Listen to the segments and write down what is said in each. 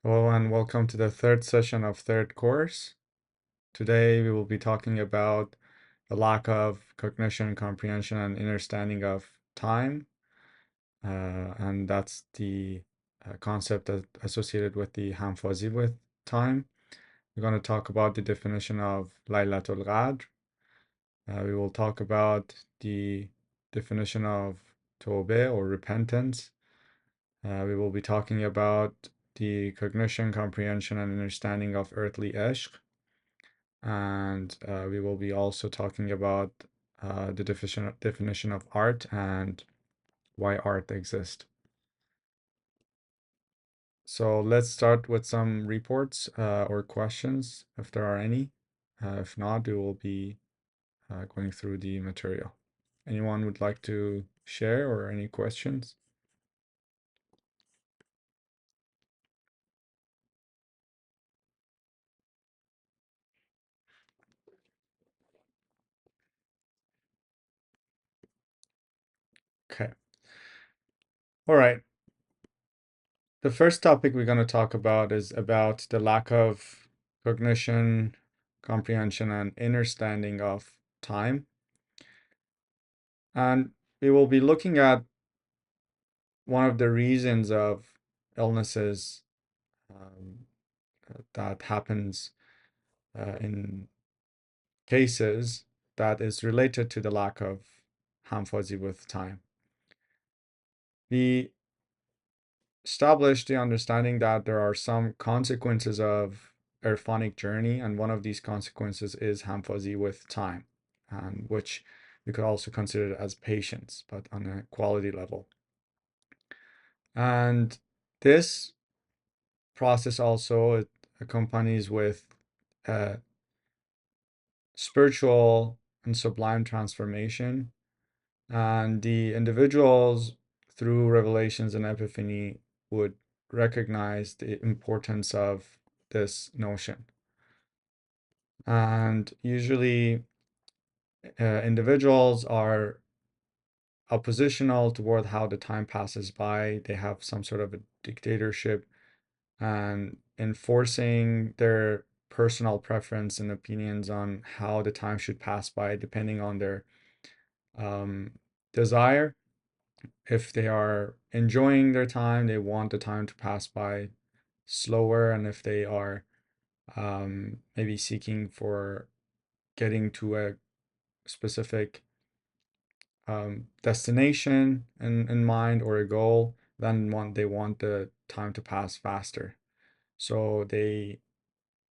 Hello and welcome to the third session of third course. Today we will be talking about the lack of cognition, comprehension, and understanding of time. And that's the concept that associated with the hamfazi with time. We're going to talk about the definition of Laylatul Qadr. We will talk about the definition of Tawbah or repentance. We will be talking about the cognition, comprehension, and understanding of earthly ishq. And we will be also talking about the definition of art and why art exists. So let's start with some reports or questions, if there are any. If not, we will be going through the material. Anyone would like to share or any questions? Okay. All right. The first topic we're going to talk about is about the lack of cognition, comprehension, and understanding of time. And we will be looking at one of the reasons of illnesses um, that happens in cases that is related to the lack of hamfazi with time. We established the understanding that there are some consequences of Erfanic journey, and one of these consequences is hamfazi with time, and which we could also consider as patience, but on a quality level. And this process also accompanies with spiritual and sublime transformation, and the individuals through revelations and epiphany would recognize the importance of this notion. And usually individuals are oppositional toward how the time passes by. They have some sort of a dictatorship and enforcing their personal preference and opinions on how the time should pass by, depending on their um, desire. If they are enjoying their time, they want the time to pass by slower. And if they are maybe seeking for getting to a specific destination in mind or a goal, then they want the time to pass faster. So they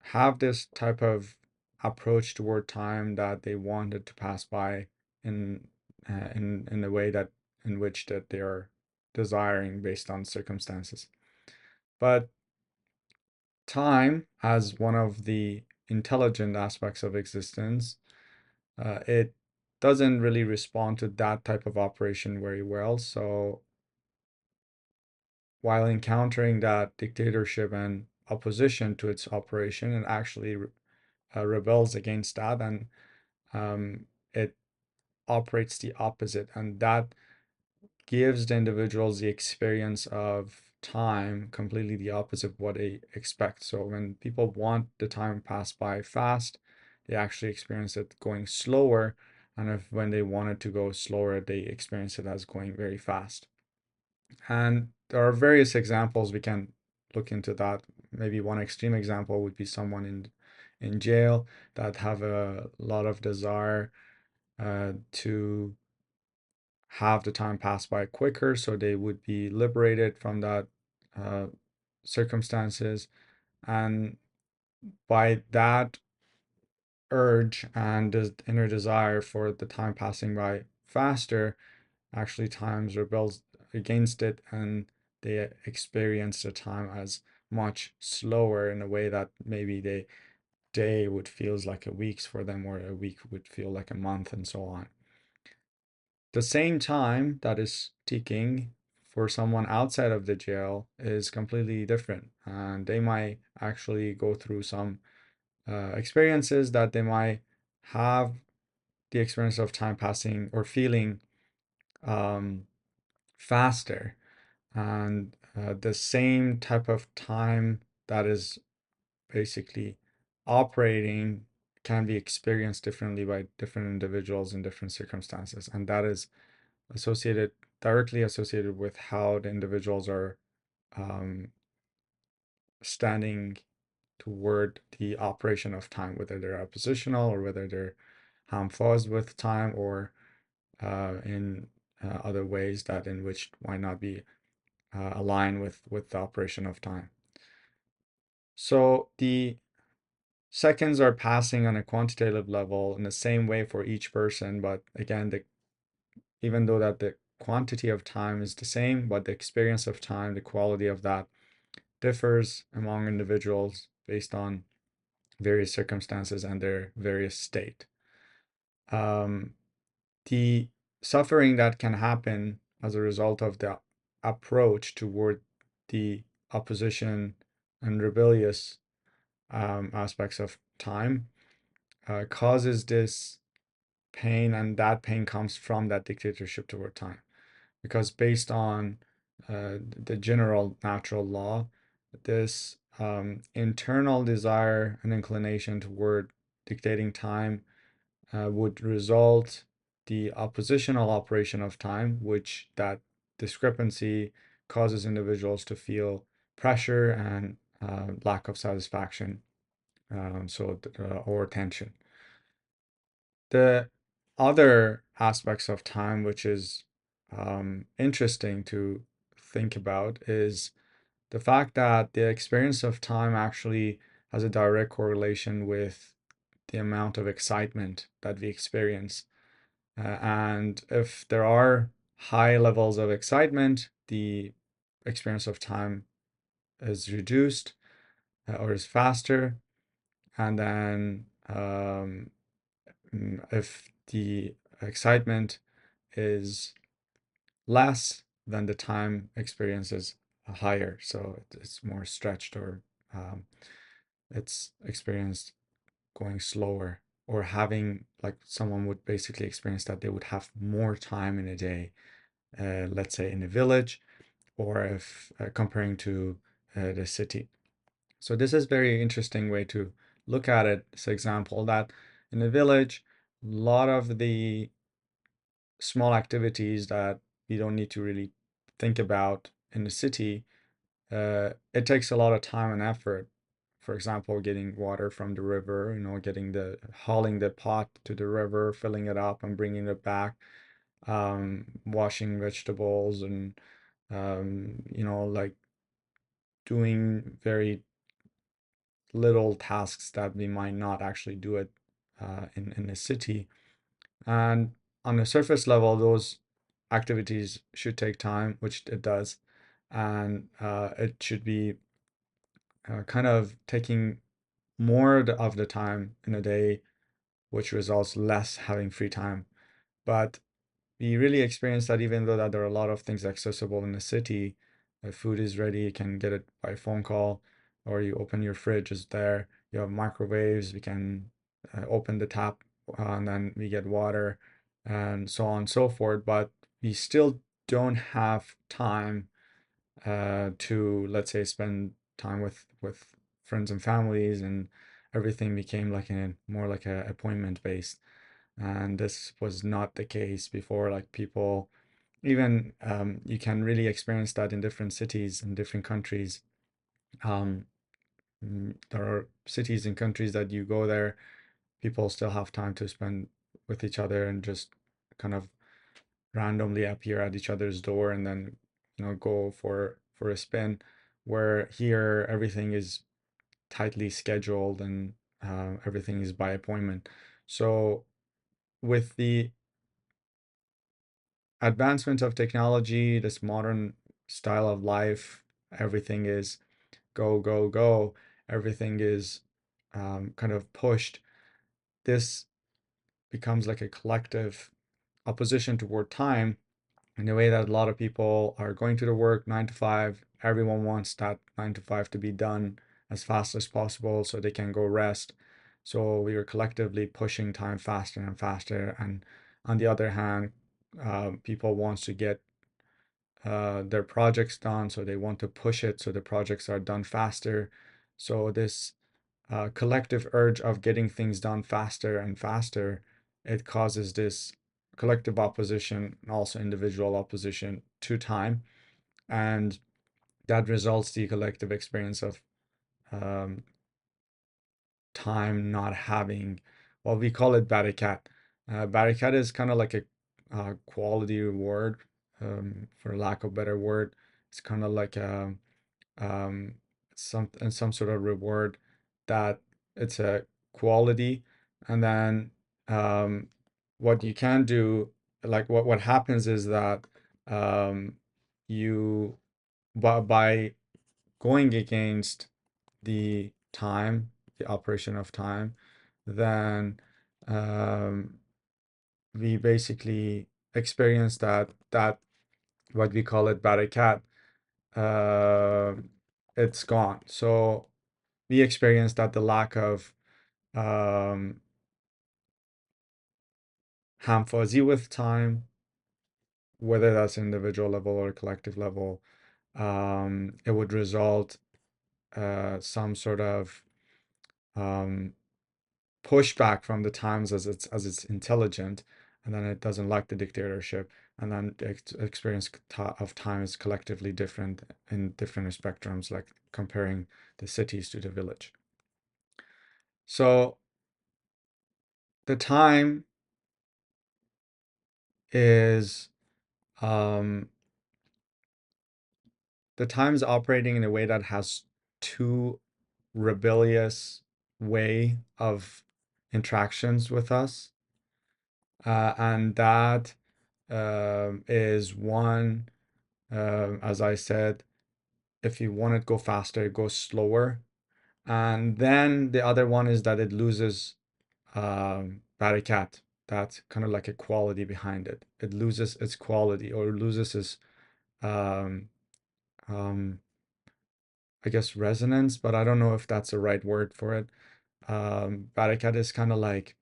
have this type of approach toward time that they want it to pass by in the way that in which that they are desiring based on circumstances. But time, as one of the intelligent aspects of existence, it doesn't really respond to that type of operation very well. So while encountering that dictatorship and opposition to its operation, it actually rebels against that, and it operates the opposite, and that gives the individuals the experience of time completely the opposite of what they expect. So when people want the time pass by fast, they actually experience it going slower, and if when they want it to go slower, they experience it as going very fast. And there are various examples we can look into that. Maybe one extreme example would be someone in jail that have a lot of desire to have the time pass by quicker, so they would be liberated from that uh, circumstances. And by that urge and the inner desire for the time passing by faster, actually times rebels against it, and they experience the time as much slower in a way that maybe the day would feels like a week's for them, or a week would feel like a month, and so on. The same time that is ticking for someone outside of the jail is completely different, and they might actually go through some experiences that they might have the experience of time passing or feeling um, faster, and the same type of time that is basically operating can be experienced differently by different individuals in different circumstances, and that is associated directly associated with how the individuals are um, standing toward the operation of time, whether they're oppositional or whether they're ham-fuzz with time, or in other ways that in which might not be aligned with the operation of time. So the seconds are passing on a quantitative level in the same way for each person, but again, even though that the quantity of time is the same, but the experience of time, the quality of that differs among individuals based on various circumstances and their various state. Um, the suffering that can happen as a result of the approach toward the opposition and rebellious aspects of time causes this pain, and that pain comes from that dictatorship toward time. Because based on the general natural law, this internal desire and inclination toward dictating time would result the oppositional operation of time, which that discrepancy causes individuals to feel pressure and lack of satisfaction, or tension. The other aspects of time, which is interesting to think about, is the fact that the experience of time actually has a direct correlation with the amount of excitement that we experience. And if there are high levels of excitement, the experience of time is reduced or is faster. And then if the excitement is less, then the time experience is higher. So it's more stretched, or um, it's experienced going slower, or having, like, someone would basically experience that they would have more time in a day, let's say in a village, or if comparing to the city. So this is very interesting way to look at it. This example that in a village, a lot of the small activities that we don't need to really think about in the city, it takes a lot of time and effort. For example, getting water from the river, getting hauling the pot to the river, filling it up and bringing it back, washing vegetables, and like doing very little tasks that we might not actually do it in the city. And on a surface level, those activities should take time, which it does, and it should be kind of taking more of the time in a day, which results less having free time. But we really experience that even though that there are a lot of things accessible in the city, food is ready, you can get it by phone call, or you open your fridge, is there, you have microwaves, we can open the tap, and then we get water, and so on and so forth. But we still don't have time to, let's say, spend time with friends and families, and everything became like a more like a appointment based. And this was not the case before. Like, people, even you can really experience that in different cities in different countries. um, there are cities and countries that you go there, people still have time to spend with each other and just kind of randomly appear at each other's door, and then go for a spin, where here everything is tightly scheduled, and everything is by appointment. So with the advancement of technology, this modern style of life, everything is go, go, go. Everything is kind of pushed. This becomes like a collective opposition toward time, in a way that a lot of people are going to the work 9 to 5. Everyone wants that 9 to 5 to be done as fast as possible so they can go rest. So we are collectively pushing time faster and faster. And on the other hand, people wants to get their projects done, so they want to push it so the projects are done faster. So this collective urge of getting things done faster and faster, it causes this collective opposition and also individual opposition to time, and that results the collective experience of um, time not having, well, we call it barakat. Barakat is kind of like a quality reward, for lack of a better word. It's kind of like a um, some sort of reward that it's a quality, and then what you can do, like what happens is that um, you by going against the time, the operation of time, then um, we basically experience that what we call it barakat, uh, it's gone. So we experience that the lack of um, hamfazi with time, whether that's individual level or collective level, it would result some sort of um, pushback from the times as it's intelligent, and then it doesn't like the dictatorship, and then the experience of time is collectively different in different spectrums, like comparing the cities to the village. So the time is um, the time is operating in a way that has two rebellious way of interactions with us, and that is one, as I said, if you want it to go faster, it goes slower. And then the other one is that it loses barakat. That's kind of like a quality behind it. It loses its quality, or loses its, um, um, I guess, resonance, but I don't know if that's the right word for it. Barakat is kind of like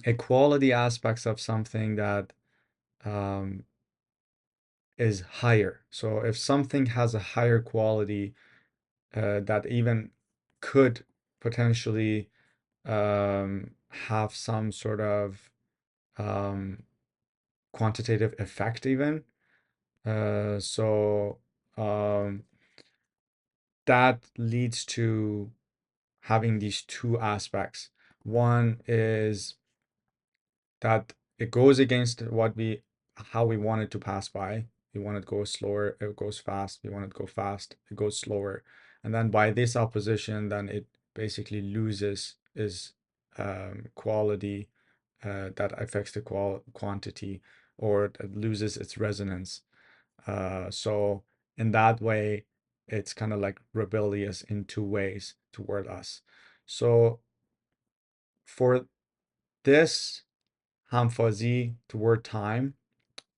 a quality aspects of something that um, is higher. So if something has a higher quality, that even could potentially have some sort of um, quantitative effect, even. So um, that leads to having these two aspects. One is that it goes against how we want it to pass by. We want it to go slower, it goes fast. We want it to go fast, it goes slower. And then by this opposition, then it basically loses its quality, that affects the quantity, or it loses its resonance. So in that way, it's kind of like rebellious in two ways toward us. So for this hamfazi toward time,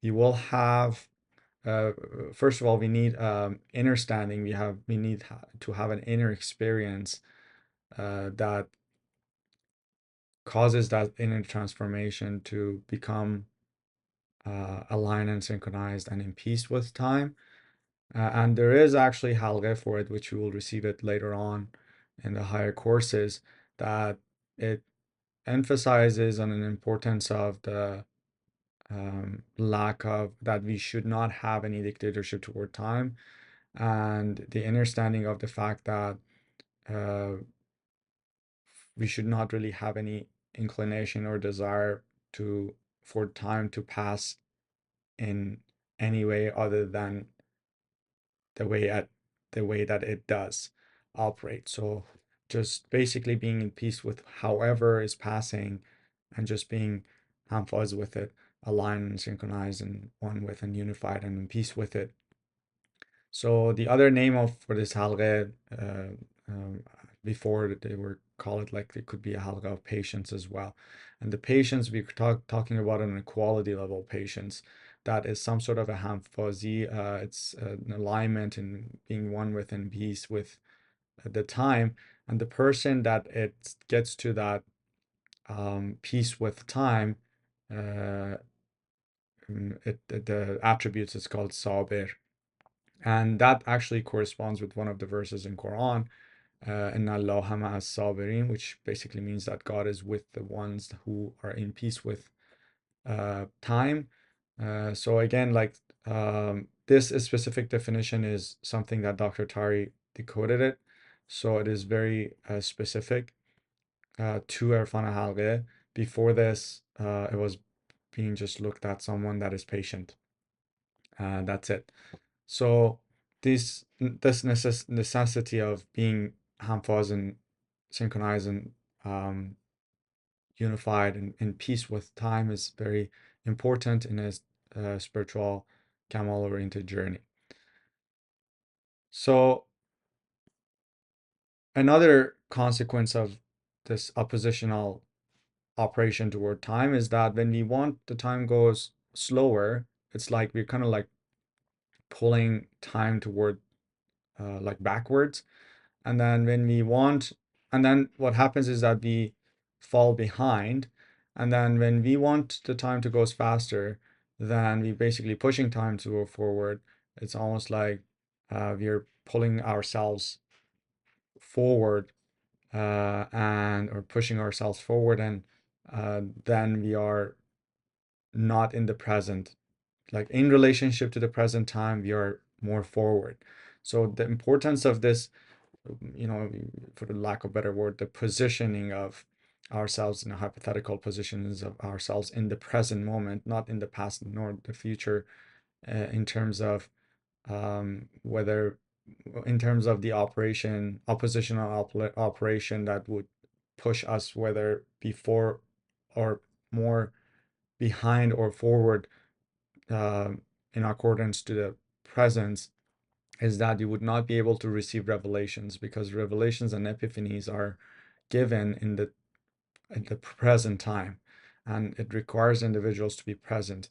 you will have, uh, first of all, we need understanding. We need to have an inner experience that causes that inner transformation to become aligned and synchronized and in peace with time. And there is actually Halgheh for it, which you will receive it later on in the higher courses, that it emphasizes on an importance of the lack of, that we should not have any dictatorship toward time, and the understanding of the fact that uh, we should not really have any inclination or desire to for time to pass in any way other than the way at the way that it does operate. So just basically being in peace with however is passing, and just being hamfaz with it, aligned and synchronized and one with and unified and in peace with it. So the other name of for this halqa, um, before they were call it, like it could be a halqa of patience as well. And the patience we're talking about an equality level patience, that is some sort of a hamfazi. It's an alignment and being one with and peace with the time. And the person that it gets to that peace with time, uh, the attributes is called sabir, and that actually corresponds with one of the verses in Quran, Inna Allaha ma'as sabirin, which basically means that God is with the ones who are in peace with time. So again, like this specific definition is something that Dr. Taheri decoded it. So it is very specific to Erfan Halgheh. Before this, it was being just looked at someone that is patient. That's it. So this necessity of being hamfaz and synchronized and unified and in peace with time is very important in a spiritual Kamal oriented journey. So another consequence of this oppositional operation toward time is that when we want the time goes slower, it's like we're kind of like pulling time toward like backwards. And then when we want, and then what happens is that we fall behind. And then when we want the time to go faster, then we basically pushing time to go forward. It's almost like we're pulling ourselves forward and or pushing ourselves forward, and then we are not in the present. Like in relationship to the present time, we are more forward. So the importance of this, you know, for the lack of a better word, the positioning of ourselves in a hypothetical positions of ourselves in the present moment, not in the past nor the future, in terms of whether, in terms of the oppositional operation that would push us whether before or more behind or forward uh, in accordance to the presence, is that you would not be able to receive revelations, because revelations and epiphanies are given in the present time, and it requires individuals to be present.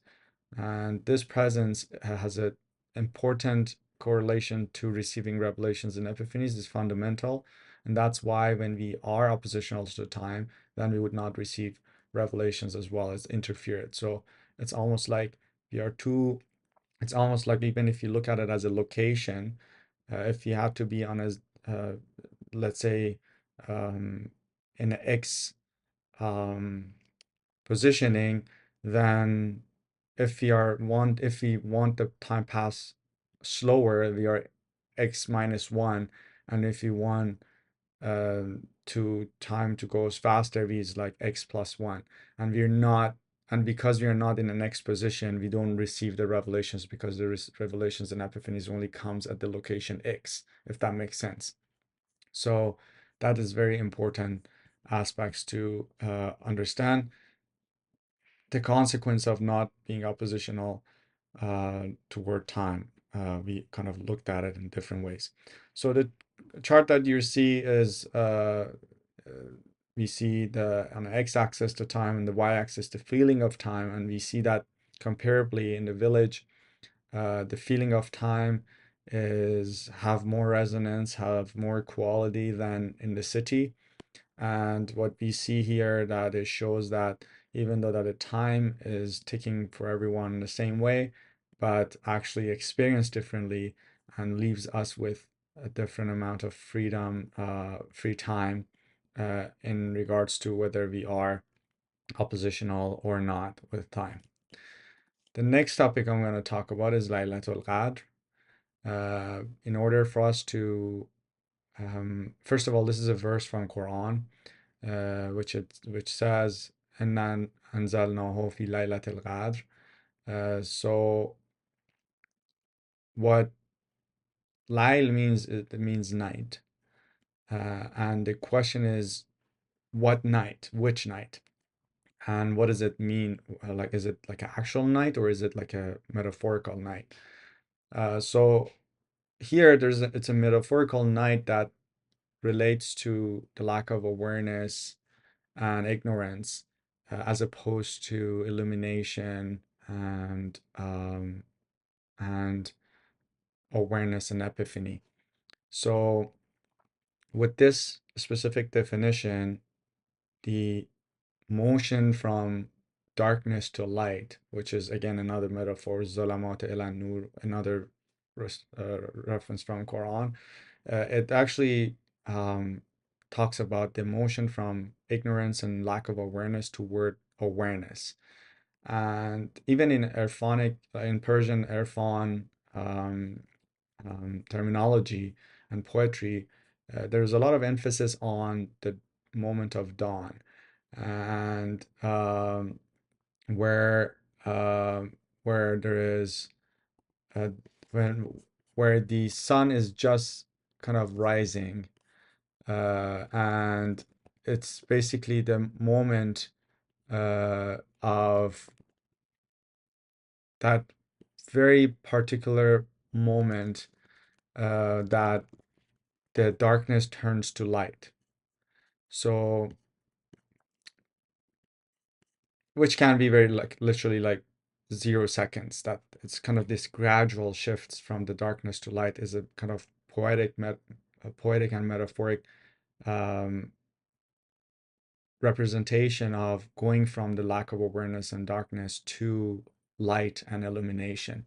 And this presence has an important correlation to receiving revelations and epiphanies, is fundamental. And that's why when we are oppositional to time, then we would not receive revelations as well as interfere it. So it's almost like we are two, it's almost like even if you look at it as a location, if you have to be on a, let's say, in an X um, positioning, then if we want the time pass slower, we are X minus one, and if you want to time to go faster, we is like X plus one, and we're not. And because we are not in the next position, we don't receive the revelations, because the revelations and epiphanies only comes at the location X, if that makes sense. So that is very important aspects to understand. The consequence of not being oppositional toward time. We kind of looked at it in different ways. So the chart that you see is we see the on the x-axis the time and the y-axis the feeling of time, and we see that comparably in the village, the feeling of time is have more resonance, have more quality than in the city. And what we see here, that it shows that even though that the time is ticking for everyone the same way, but actually experienced differently, and leaves us with a different amount of freedom, free time, in regards to whether we are oppositional or not with time. The next topic I'm going to talk about is Laylatul Qadr. In order for us to, first of all, this is a verse from Quran, which says, "Inna anzalnahu fi laylatil qadr." So what Layl means, it means night, and the question is, what night? Which night? And what does it mean? Like, is it like an actual night, or is it like a metaphorical night? So here, it's a metaphorical night that relates to the lack of awareness and ignorance, as opposed to illumination and awareness and epiphany. So with this specific definition, the motion from darkness to light, which is again another metaphor, zolamat ila nur, another reference from Quran, it actually talks about the motion from ignorance and lack of awareness toward awareness. And even in Erfanic, in Persian Erfan terminology and poetry, there's a lot of emphasis on the moment of dawn, and where where there is uh, when where the sun is just kind of rising, and it's basically the moment of that very particular moment that the darkness turns to light. So, which can be very like literally like 0 seconds. That it's kind of this gradual shifts from the darkness to light is a kind of a poetic and metaphoric um, representation of going from the lack of awareness and darkness to light and illumination.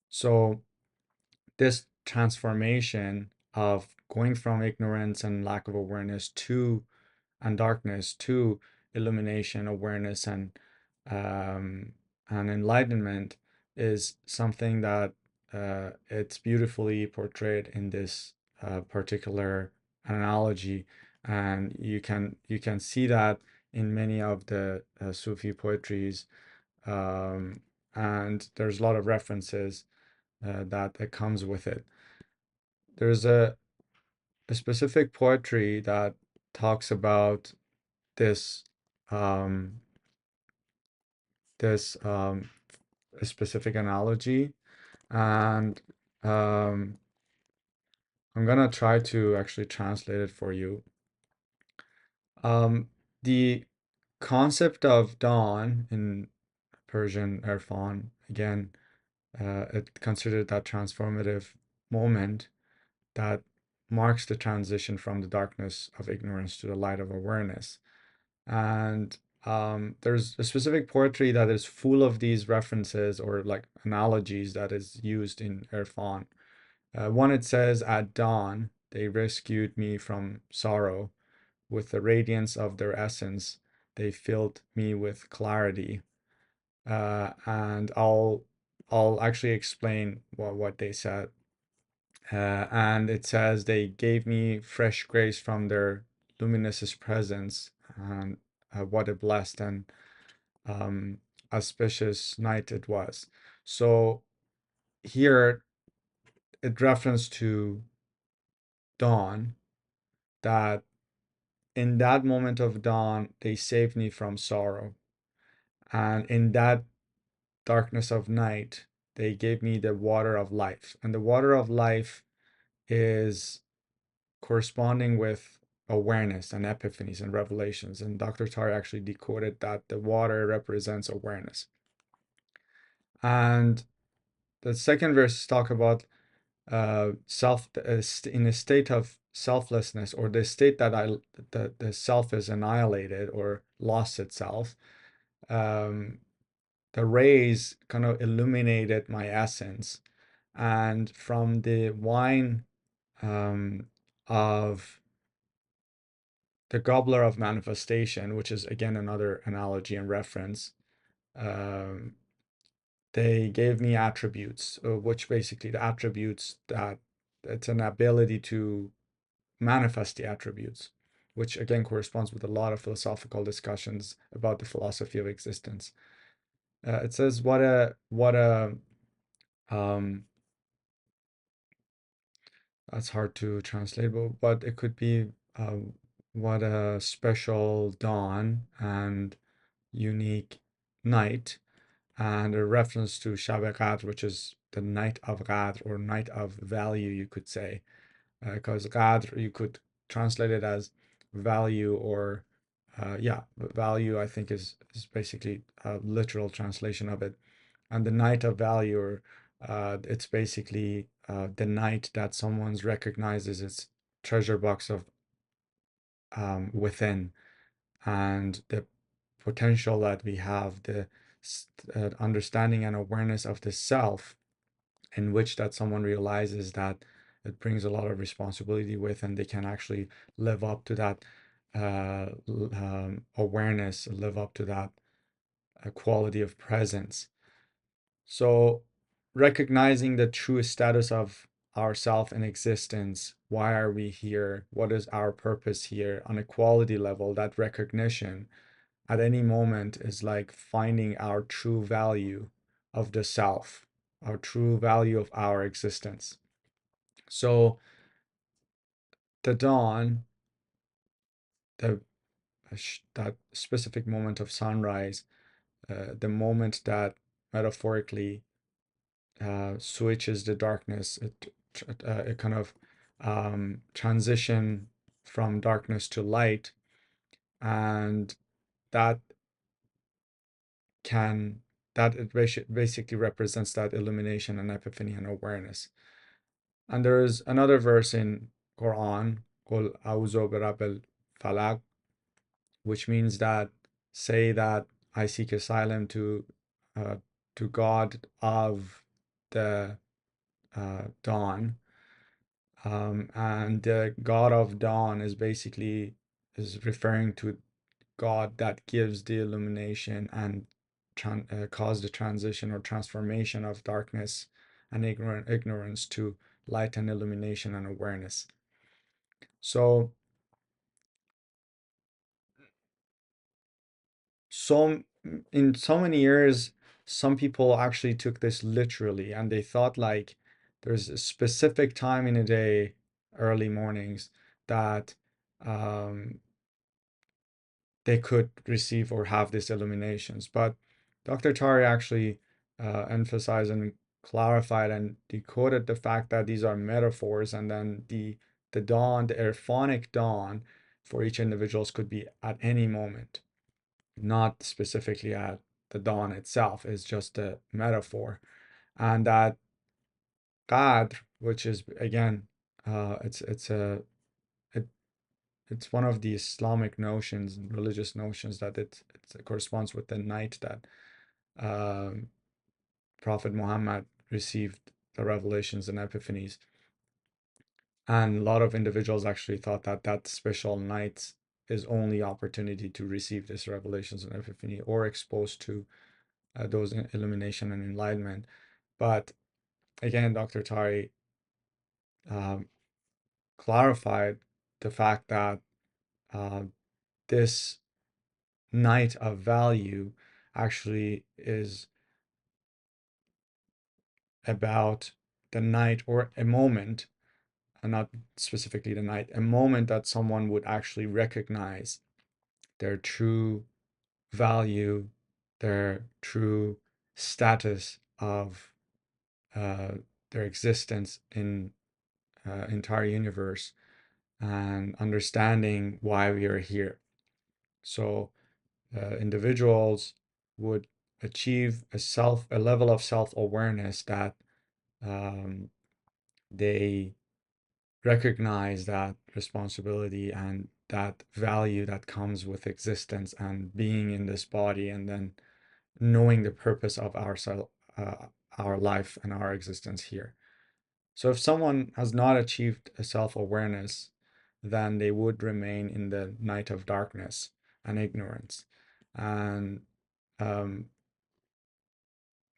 So this transformation of going from ignorance and lack of awareness to and darkness to illumination, awareness, um, and enlightenment is something that it's beautifully portrayed in this particular analogy, and you can see that in many of the Sufi poetries, um, and there's a lot of references that comes with it. There's a specific poetry that talks about this um, this a specific analogy, and um, I'm gonna try to actually translate it for you. The concept of dawn in Persian Erfan, again, it considered that transformative moment that marks the transition from the darkness of ignorance to the light of awareness. And there's a specific poetry that is full of these references or like analogies that is used in Erfan. One, it says, "At dawn, they rescued me from sorrow. With the radiance of their essence, they filled me with clarity." And I'll actually explain what they said. And it says, "They gave me fresh grace from their luminous presence, and what a blessed and um, auspicious night it was." So here it reference to dawn, that in that moment of dawn, they saved me from sorrow. And in that darkness of night, they gave me the water of life. And the water of life is corresponding with awareness and epiphanies and revelations. And Dr. Taheri actually decoded that the water represents awareness. And the second verse talk about in a state of selflessness, or the state that the self is annihilated or lost itself. The rays kind of illuminated my essence, and from the wine of the gobbler of manifestation, which is again another analogy and reference, um, they gave me attributes, which basically the attributes that it's an ability to manifest the attributes, which again corresponds with a lot of philosophical discussions about the philosophy of existence. It says, what a um, that's hard to translate, but it could be what a special dawn and unique night, and a reference to Shab Qadr, which is the night of Qadr or night of value, you could say, because Qadr you could translate it as value, or yeah, value I think is basically a literal translation of it. And the night of value, or it's basically the night that someone's recognizes its treasure box of within, and the potential that we have, the understanding and awareness of the self, in which that someone realizes that it brings a lot of responsibility with, and they can actually live up to that awareness, live up to that quality of presence. So, recognizing the true status of ourself in existence, why are we here? What is our purpose here on a quality level? That recognition at any moment is like finding our true value of the self, our true value of our existence. So, the dawn, the that specific moment of sunrise, the moment that metaphorically switches the darkness, it kind of transition from darkness to light, and that can that it basically represents that illumination and epiphany and awareness. And there is another verse in Quran called "A'udhu birabbil falaq," which means that say that I seek asylum uh, to God of the dawn. And the God of dawn is basically is referring to God that gives the illumination and cause the transition or transformation of darkness and ignorance to light and illumination and awareness. So, so in so many years, some people actually took this literally, and they thought like there's a specific time in a day, early mornings, that um, they could receive or have these illuminations. But Dr. Tari actually emphasized and clarified and decoded the fact that these are metaphors, and then the dawn, the Erfanic dawn for each individuals could be at any moment, not specifically at the dawn itself. Is just a metaphor, and that Qadr, which is again, it's a it, it's one of the Islamic notions, religious notions, that it corresponds with the night that um, Prophet Muhammad received the revelations and epiphanies. And a lot of individuals actually thought that that special night is only opportunity to receive this revelations and epiphany or exposed to those illumination and enlightenment. But again, Dr. Tari um, clarified the fact that uh, this night of value actually is about the night or a moment, and not specifically the night, a moment that someone would actually recognize their true value, their true status of uh, their existence in entire universe, and understanding why we are here. So individuals would achieve a level of self-awareness that um, they recognize that responsibility and that value that comes with existence and being in this body, and then knowing the purpose of uh, our life and our existence here. So if someone has not achieved a self-awareness, then they would remain in the night of darkness and ignorance. And um,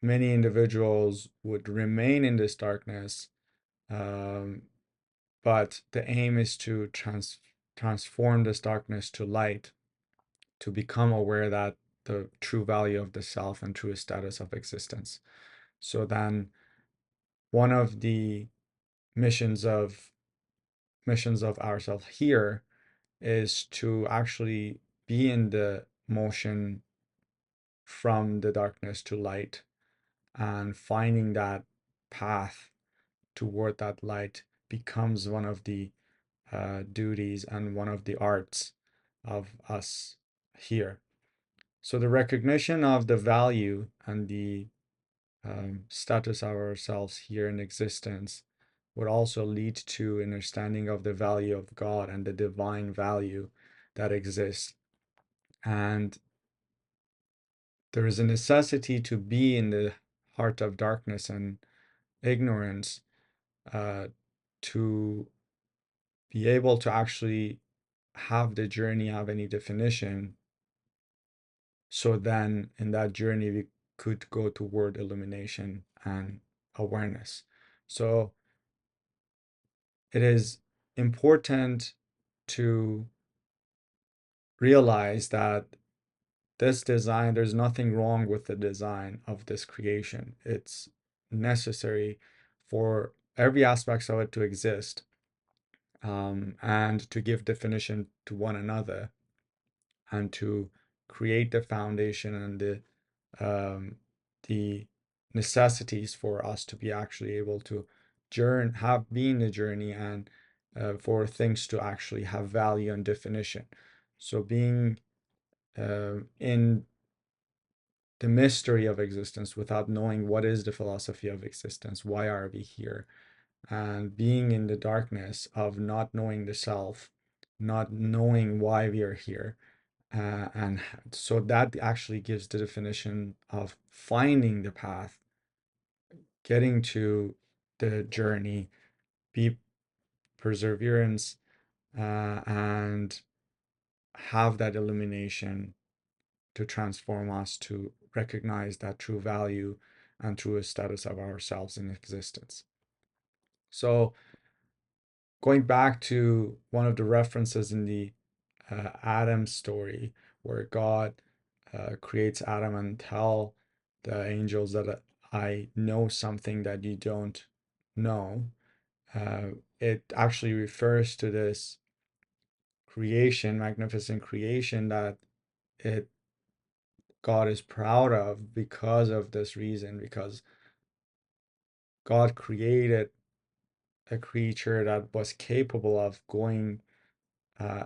many individuals would remain in this darkness, um, but the aim is to transform this darkness to light, to become aware that the true value of the self and true status of existence. So then one of the missions of ourselves here is to actually be in the motion from the darkness to light, and finding that path toward that light becomes one of the duties and one of the arts of us here. So the recognition of the value and the status of ourselves here in existence would also lead to understanding of the value of God and the divine value that exists. And there is a necessity to be in the heart of darkness and ignorance, uh, to be able to actually have the journey have any definition, so then in that journey we could go toward illumination and awareness. So it is important to realize that this design, there's nothing wrong with the design of this creation. It's necessary for every aspect of it to exist, and to give definition to one another, and to create the foundation and the necessities for us to be actually able to have been the journey, and for things to actually have value and definition. So being in the mystery of existence without knowing what is the philosophy of existence, why are we here, and being in the darkness of not knowing the self, not knowing why we are here. And so that actually gives the definition of finding the path, getting to the journey, be perseverance, and have that illumination to transform us to recognize that true value and true status of ourselves in existence. So going back to one of the references in the Adam story, where God creates Adam and tell the angels that I know something that you don't know. It actually refers to this creation, magnificent creation, that it God is proud of because of this reason, because God created a creature that was capable of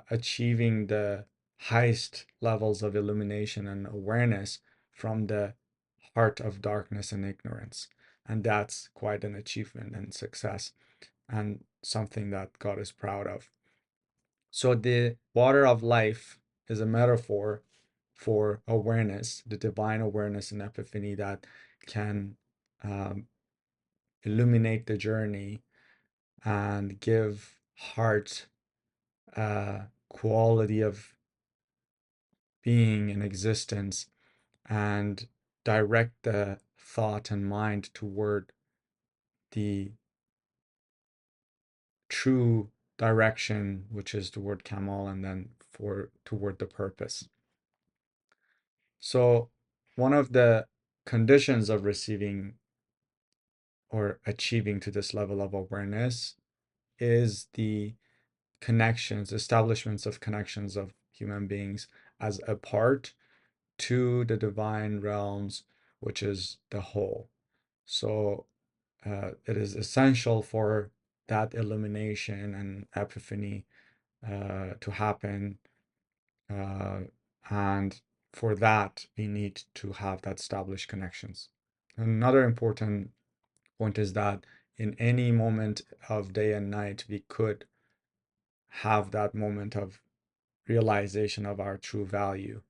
achieving the highest levels of illumination and awareness from the heart of darkness and ignorance. And that's quite an achievement and success, and something that God is proud of. So the water of life is a metaphor for awareness, the divine awareness and epiphany that can um, illuminate the journey and give heart quality of being and existence, and direct the thought and mind toward the true direction, which is toward Kamal, and then toward the purpose. So one of the conditions of receiving or achieving to this level of awareness is the connections, establishments of connections of human beings as a part to the divine realms, which is the whole. So it is essential for that illumination and epiphany to happen. And for that, we need to have that established connections. Another important point is that in any moment of day and night, we could have that moment of realization of our true value,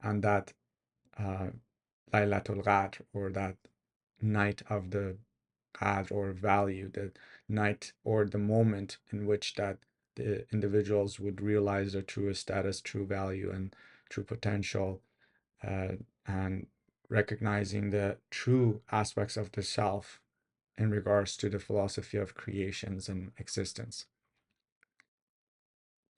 and that uh, Laylatul Qadr, or that night of the Qadr or value, the night or the moment in which that the individuals would realize their true status, true value, and true potential, uh, and recognizing the true aspects of the self in regards to the philosophy of creations and existence,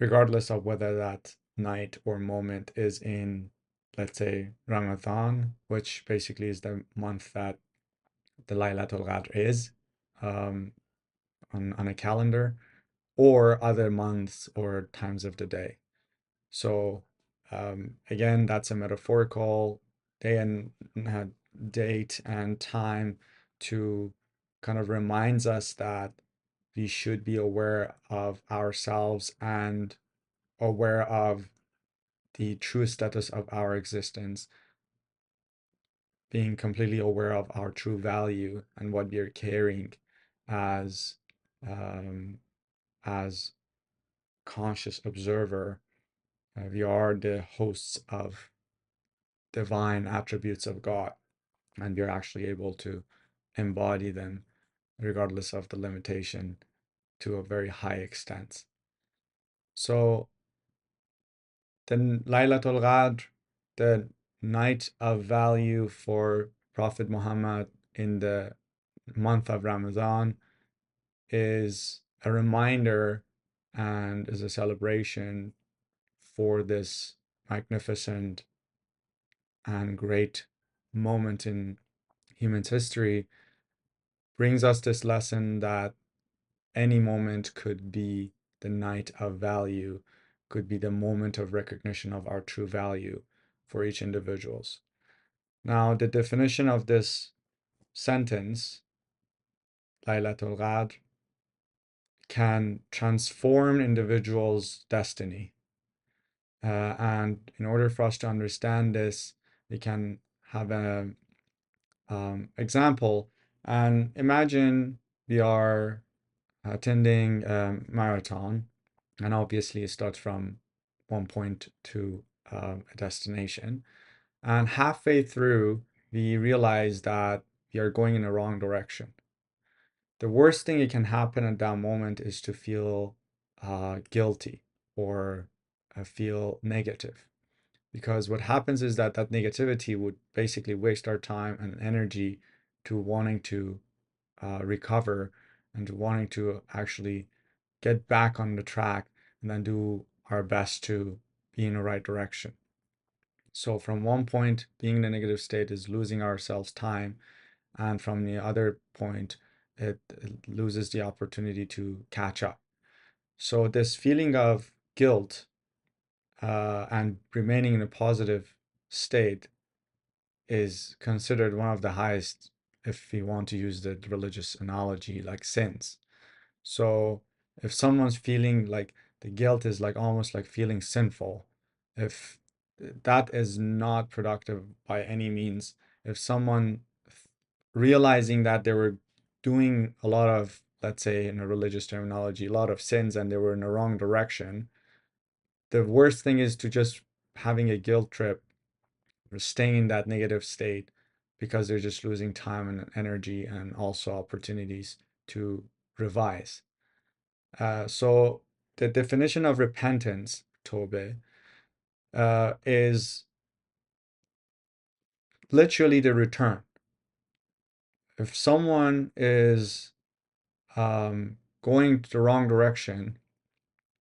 regardless of whether that night or moment is in, let's say, Ramadan, which basically is the month that the Laylatul Qadr is, um, on a calendar, or other months or times of the day. So again, that's a metaphorical day and date and time to kind of reminds us that we should be aware of ourselves and aware of the true status of our existence, being completely aware of our true value and what we are carrying as um, as conscious observer. We are the hosts of divine attributes of God, and we are actually able to embody them regardless of the limitation to a very high extent. So the Laylatul Qadr, the night of value for Prophet Muhammad in the month of Ramadan, is a reminder and is a celebration for this magnificent and great moment in human history. Brings us this lesson that any moment could be the night of value, could be the moment of recognition of our true value for each individuals. Now, the definition of this sentence, Laylatul Qadr, can transform individuals' destiny. And in order for us to understand this, we can have an example. And imagine we are attending a marathon, and obviously it starts from one point to a destination. And halfway through, we realize that we are going in the wrong direction. The worst thing that can happen at that moment is to feel guilty or feel negative. Because what happens is that that negativity would basically waste our time and energy to wanting to recover and to wanting to actually get back on the track and then do our best to be in the right direction. So from one point, being in a negative state is losing ourselves time, and from the other point, it loses the opportunity to catch up. So this feeling of guilt and remaining in a positive state is considered one of the highest, if we want to use the religious analogy, like sins. So if someone's feeling like the guilt is like almost like feeling sinful, if that is not productive by any means, if someone realizing that they were doing a lot of, let's say in a religious terminology, a lot of sins and they were in the wrong direction, the worst thing is to just having a guilt trip or staying in that negative state because they're just losing time and energy and also opportunities to revise. So the definition of repentance, Tobe, is literally the return. If someone is going the wrong direction,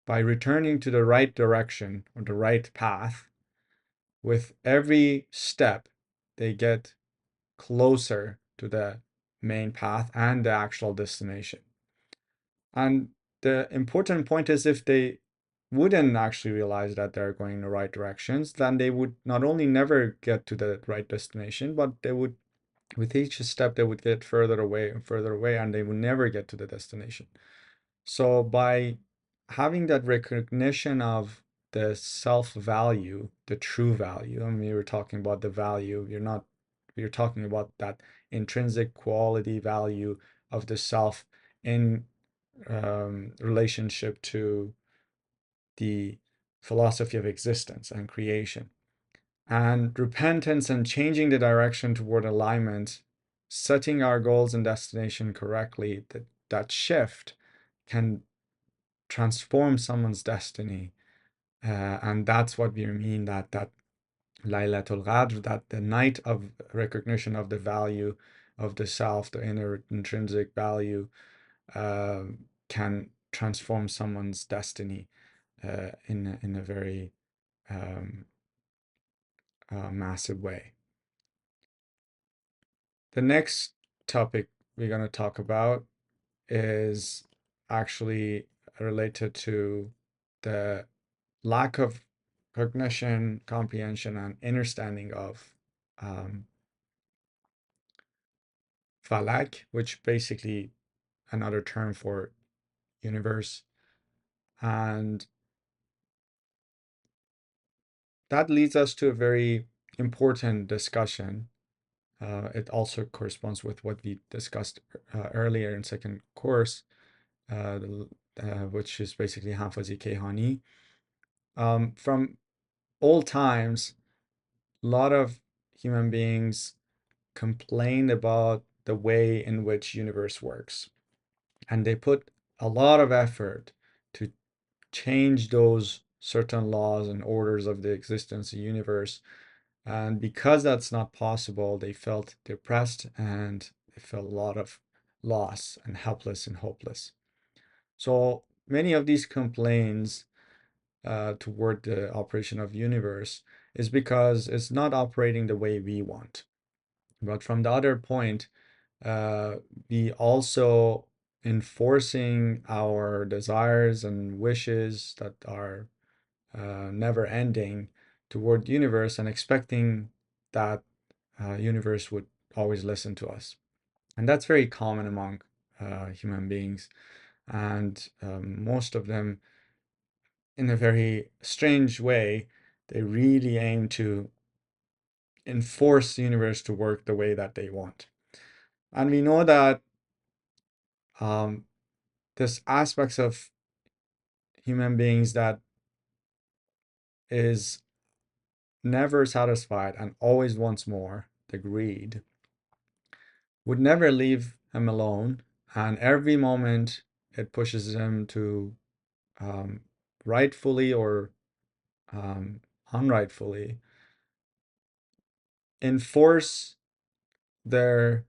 by returning to the right direction or the right path, with every step, they get closer to the main path and the actual destination. And the important point is if they wouldn't actually realize that they're going in the right directions, then they would not only never get to the right destination, but they would, with each step, they would get further away and further away, and they would never get to the destination. So by having that recognition of the self-value, the true value, I mean, we were talking about the value, you're talking about that intrinsic quality value of the self in relationship to the philosophy of existence and creation. And repentance and changing the direction toward alignment, setting our goals and destination correctly, that shift can transform someone's destiny. And that's what we mean that Laylatul Qadr, that the night of recognition of the value of the self, the inner intrinsic value, can transform someone's destiny in a very um, massive way. The next topic we're going to talk about is actually related to the lack of cognition, comprehension, and understanding of falak, which basically another term for universe. And that leads us to a very important discussion. It also corresponds with what we discussed earlier in second course, which is basically Hafazi Keyhani. From old times, a lot of human beings complained about the way in which universe works, and they put a lot of effort to change those certain laws and orders of the existence of the universe. And because that's not possible, they felt depressed and they felt a lot of loss and helpless and hopeless. So many of these complaints toward the operation of universe is because it's not operating the way we want. But from the other point, uh, we also enforcing our desires and wishes that are never ending toward the universe and expecting that universe would always listen to us. And that's very common among human beings. And most of them, in a very strange way, they really aim to enforce the universe to work the way that they want. And we know that um, there's aspects of human beings that is never satisfied and always wants more, the greed, would never leave him alone. And every moment it pushes him to um, rightfully or unrightfully enforce their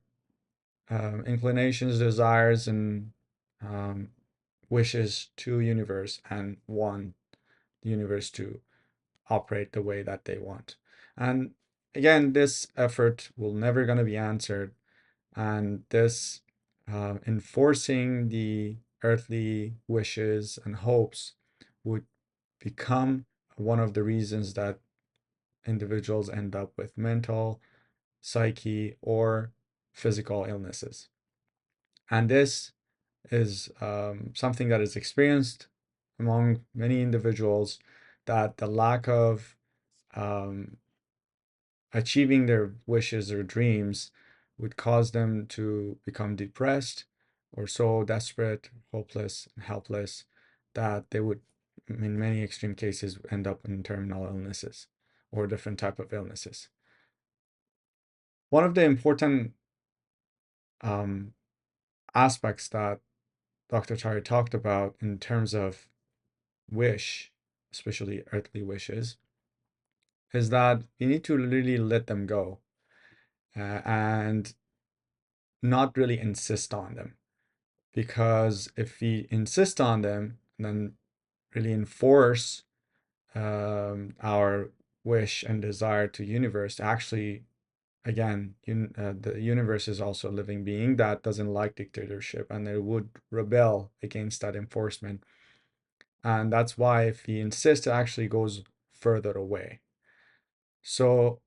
inclinations, desires, and um, wishes to universe and want the universe to operate the way that they want. And again, this effort will never going to be answered. And this enforcing the earthly wishes and hopes would become one of the reasons that individuals end up with mental, psyche, or physical illnesses. And this is something that is experienced among many individuals, that the lack of um, achieving their wishes or dreams would cause them to become depressed or so desperate, hopeless, and helpless that they would, in many extreme cases, end up in terminal illnesses or different type of illnesses. One of the important um, aspects that Dr. Taheri talked about in terms of wish, especially earthly wishes, is that we need to really let them go and not really insist on them. Because if we insist on them and then really enforce our wish and desire to universe, actually, again, the universe is also a living being that doesn't like dictatorship, and they would rebel against that enforcement. And that's why if we insist, it actually goes further away. So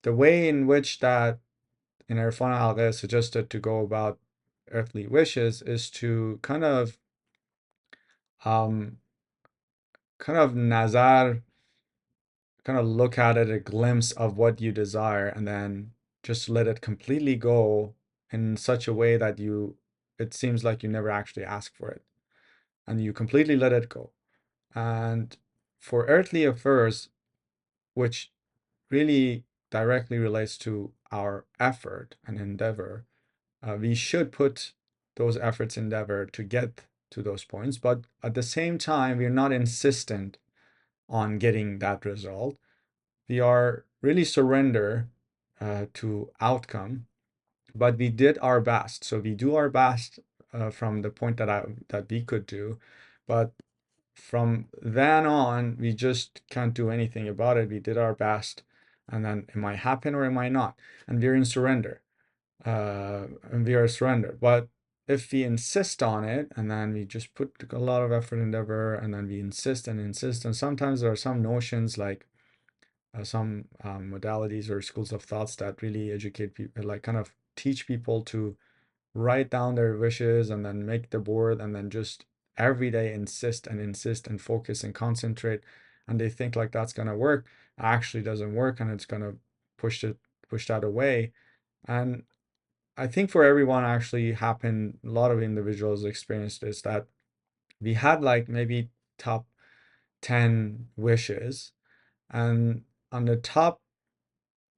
the way in which that in Erfan Halgheh suggested to go about earthly wishes is to um, kind of nazar, kind of look at it, a glimpse of what you desire, and then just let it completely go in such a way that it seems like you never actually ask for it, and you completely let it go. And for earthly affairs, which really directly relates to our effort and endeavor, we should put those efforts endeavor to get to those points, but at the same time, we're not insistent on getting that result. We are really surrender to outcome, but we did our best. So we do our best from the point that we could do, but from then on, we just can't do anything about it. We did our best, and then it might happen or it might not, and we're in surrender. And we are surrender. But if we insist on it, and then we just put a lot of effort, endeavor, and then we insist and insist, and sometimes there are some notions like some modalities or schools of thoughts that really educate people, like kind of teach people to write down their wishes and then make the board and then just every day insist and insist and focus and concentrate, and they think like that's gonna work. Actually doesn't work, and it's gonna push that away. And I think for everyone actually happened, a lot of individuals experienced this, that we had like maybe top 10 wishes, and on the top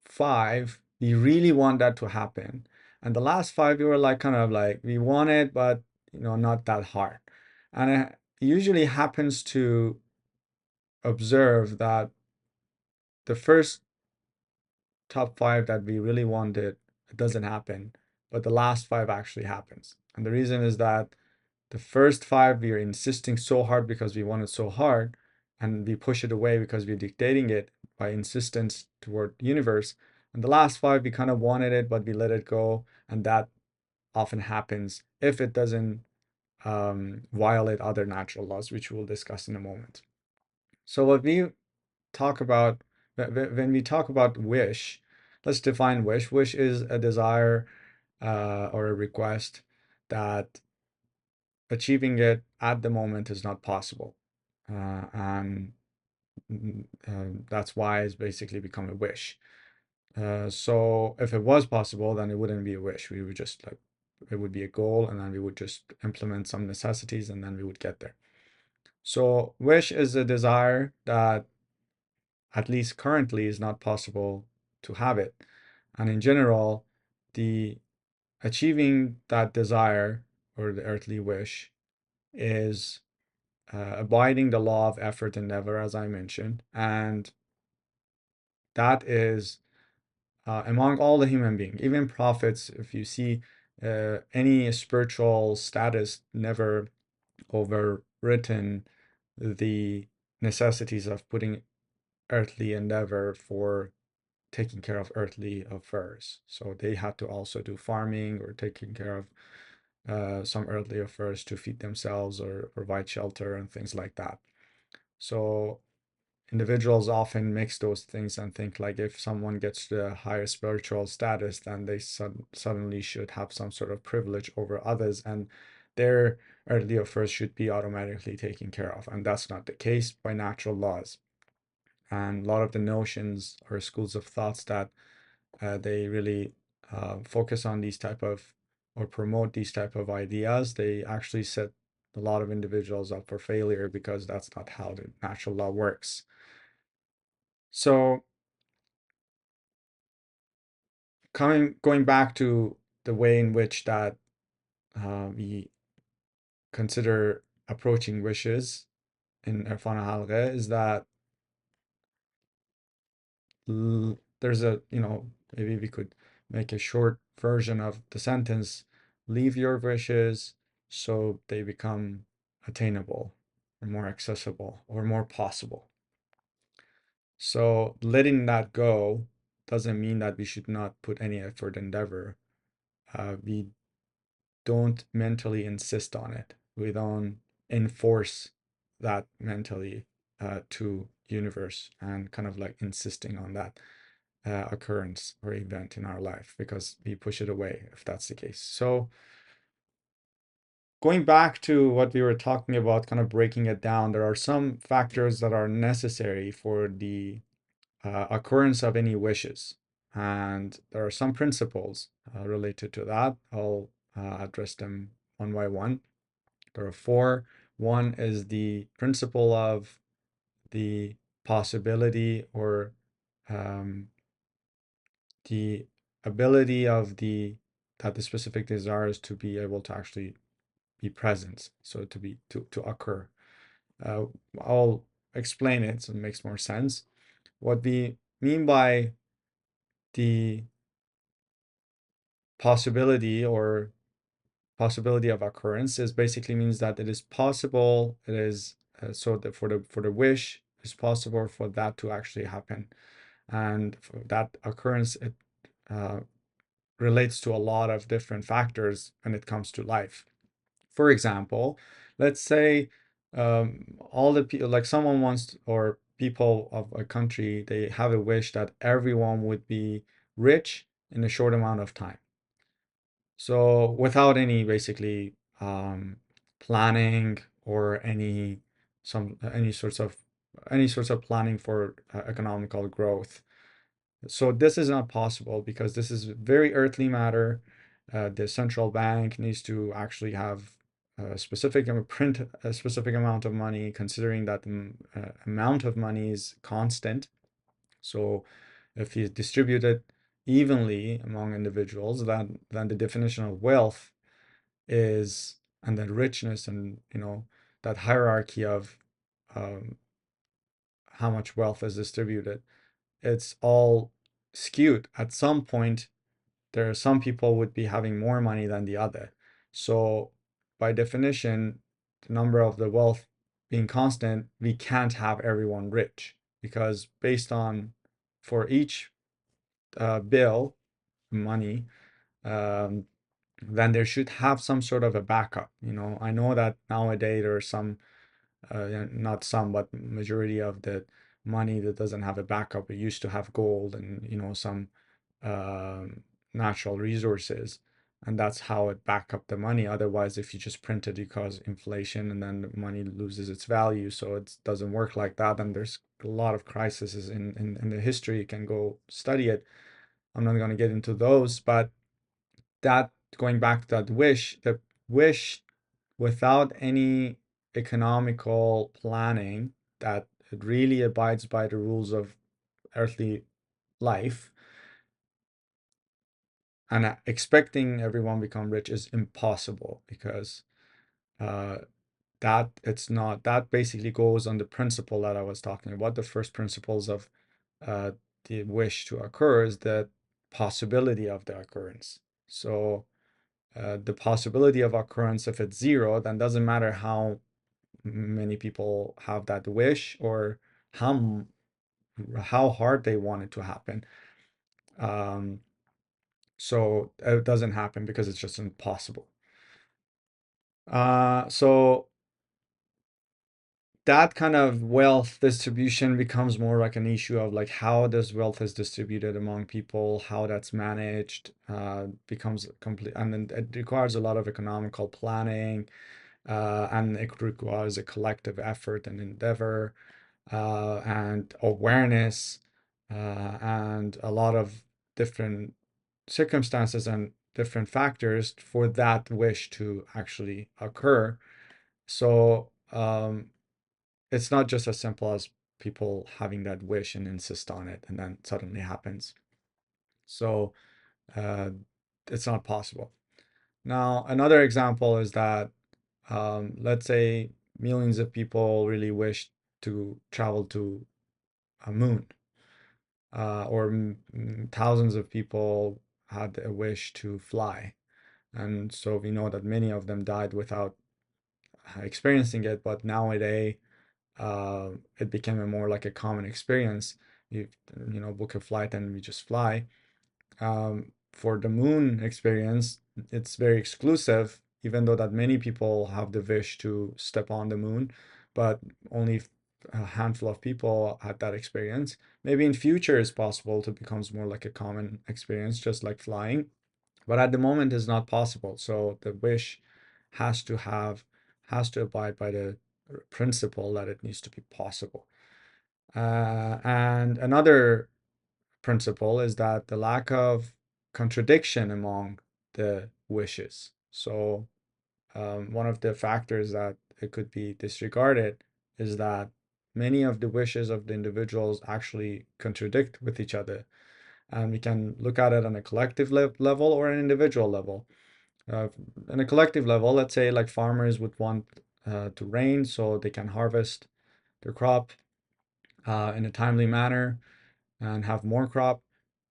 5 we really want that to happen, and the last 5 we were like kind of like we want it, but not that hard. And it usually happens to observe that the first top five that we really wanted, it doesn't happen, but the last five actually happens. And the reason is that the first five we are insisting so hard because we want it so hard, and we push it away because we're dictating it by insistence toward the universe. And the last five we kind of wanted it, but we let it go, and that often happens if it doesn't violate other natural laws, which we'll discuss in a moment. So what we talk about when we talk about wish, let's define wish. Wish is a desire or a request that achieving it at the moment is not possible. And that's why it's basically become a wish. So if it was possible, then it wouldn't be a wish. We would just like, it would be a goal, and then we would just implement some necessities, and then we would get there. So wish is a desire that at least currently is not possible to have it. And in general, the achieving that desire or the earthly wish is abiding the law of effort and never, as I mentioned. And that is among all the human beings, even prophets, if you see any spiritual status never overwritten the necessities of putting earthly endeavor for taking care of earthly affairs. So they had to also do farming or taking care of some earthly affairs to feed themselves or provide shelter and things like that. So individuals often mix those things and think like if someone gets to a higher spiritual status, then they suddenly should have some sort of privilege over others, and their earthly affairs should be automatically taken care of. And that's not the case by natural laws. And a lot of the notions or schools of thoughts that they really focus on these type of or promote these type of ideas, they actually set a lot of individuals up for failure because that's not how the natural law works. So going back to the way in which that we consider approaching wishes in Erfan Halgheh is that there's a, maybe we could make a short version of the sentence: leave your wishes so they become attainable or more accessible or more possible. So letting that go doesn't mean that we should not put any effort endeavor. We don't mentally insist on it. We don't enforce that mentally to universe and kind of like insisting on that occurrence or event in our life because we push it away if that's the case. So going back to what we were talking about, kind of breaking it down, there are some factors that are necessary for the occurrence of any wishes. And there are some principles related to that. I'll address them one by one. There are four. One is the principle of the possibility or um, the ability of that the specific desires to be able to actually be present, so to occur. Uh, I'll explain it so it makes more sense. What we mean by the possibility or possibility of occurrence is basically means that it is possible. It is so that for the wish, it's possible for that to actually happen, and for that occurrence, it uh, relates to a lot of different factors when it comes to life. For example, let's say all the people, like someone wants, or people of a country, they have a wish that everyone would be rich in a short amount of time. So without any basically planning or any sorts of planning for economical growth. So this is not possible because this is very earthly matter. The central bank needs to actually have a specific print a specific amount of money, considering that the amount of money is constant. So if you distribute it evenly among individuals, then the definition of wealth is and the richness, and that hierarchy of um, how much wealth is distributed, it's all skewed. At some point, there are some people would be having more money than the other. So by definition, the number of the wealth being constant, we can't have everyone rich, because based on, for each bill, money, um, then there should have some sort of a backup. I know that nowadays there are some, not some, but majority of the money that doesn't have a backup. It used to have gold and some um, natural resources, and that's how it back up the money. Otherwise, if you just print it, you cause inflation, and then the money loses its value. So it doesn't work like that. And there's a lot of crises in the history. You can go study it. I'm not going to get into those, but that, going back to that wish, the wish without any economical planning, that it really abides by the rules of earthly life, and expecting everyone become rich is impossible, because uh, that it's not, that basically goes on the principle that I was talking about. The first principles of the wish to occur is the possibility of the occurrence. So the possibility of occurrence, if it's zero, then doesn't matter how many people have that wish, or how how hard they want it to happen. Um, so it doesn't happen because it's just impossible. So that kind of wealth distribution becomes more like an issue of like how this wealth is distributed among people, how that's managed, becomes complete, and then it requires a lot of economical planning, and it requires a collective effort and endeavor, and awareness, and a lot of different circumstances and different factors for that wish to actually occur. So it's not just as simple as people having that wish and insist on it and then suddenly happens. So uh, it's not possible. Now, another example is that let's say millions of people really wish to travel to a moon, or thousands of people had a wish to fly. And so we know that many of them died without experiencing it, but nowadays it became a more like a common experience. You book a flight and we just fly. For the moon experience, it's very exclusive, even though that many people have the wish to step on the moon, but only a handful of people had that experience. Maybe in future it's possible to becomes more like a common experience, just like flying, but at the moment it's not possible. So the wish has to have has to abide by the principle that it needs to be possible. And another principle is that the lack of contradiction among the wishes. So one of the factors that it could be disregarded is that many of the wishes of the individuals actually contradict with each other. And we can look at it on a collective level or an individual level. Uh, on a collective level, let's say like farmers would want to rain so they can harvest their crop in a timely manner and have more crop.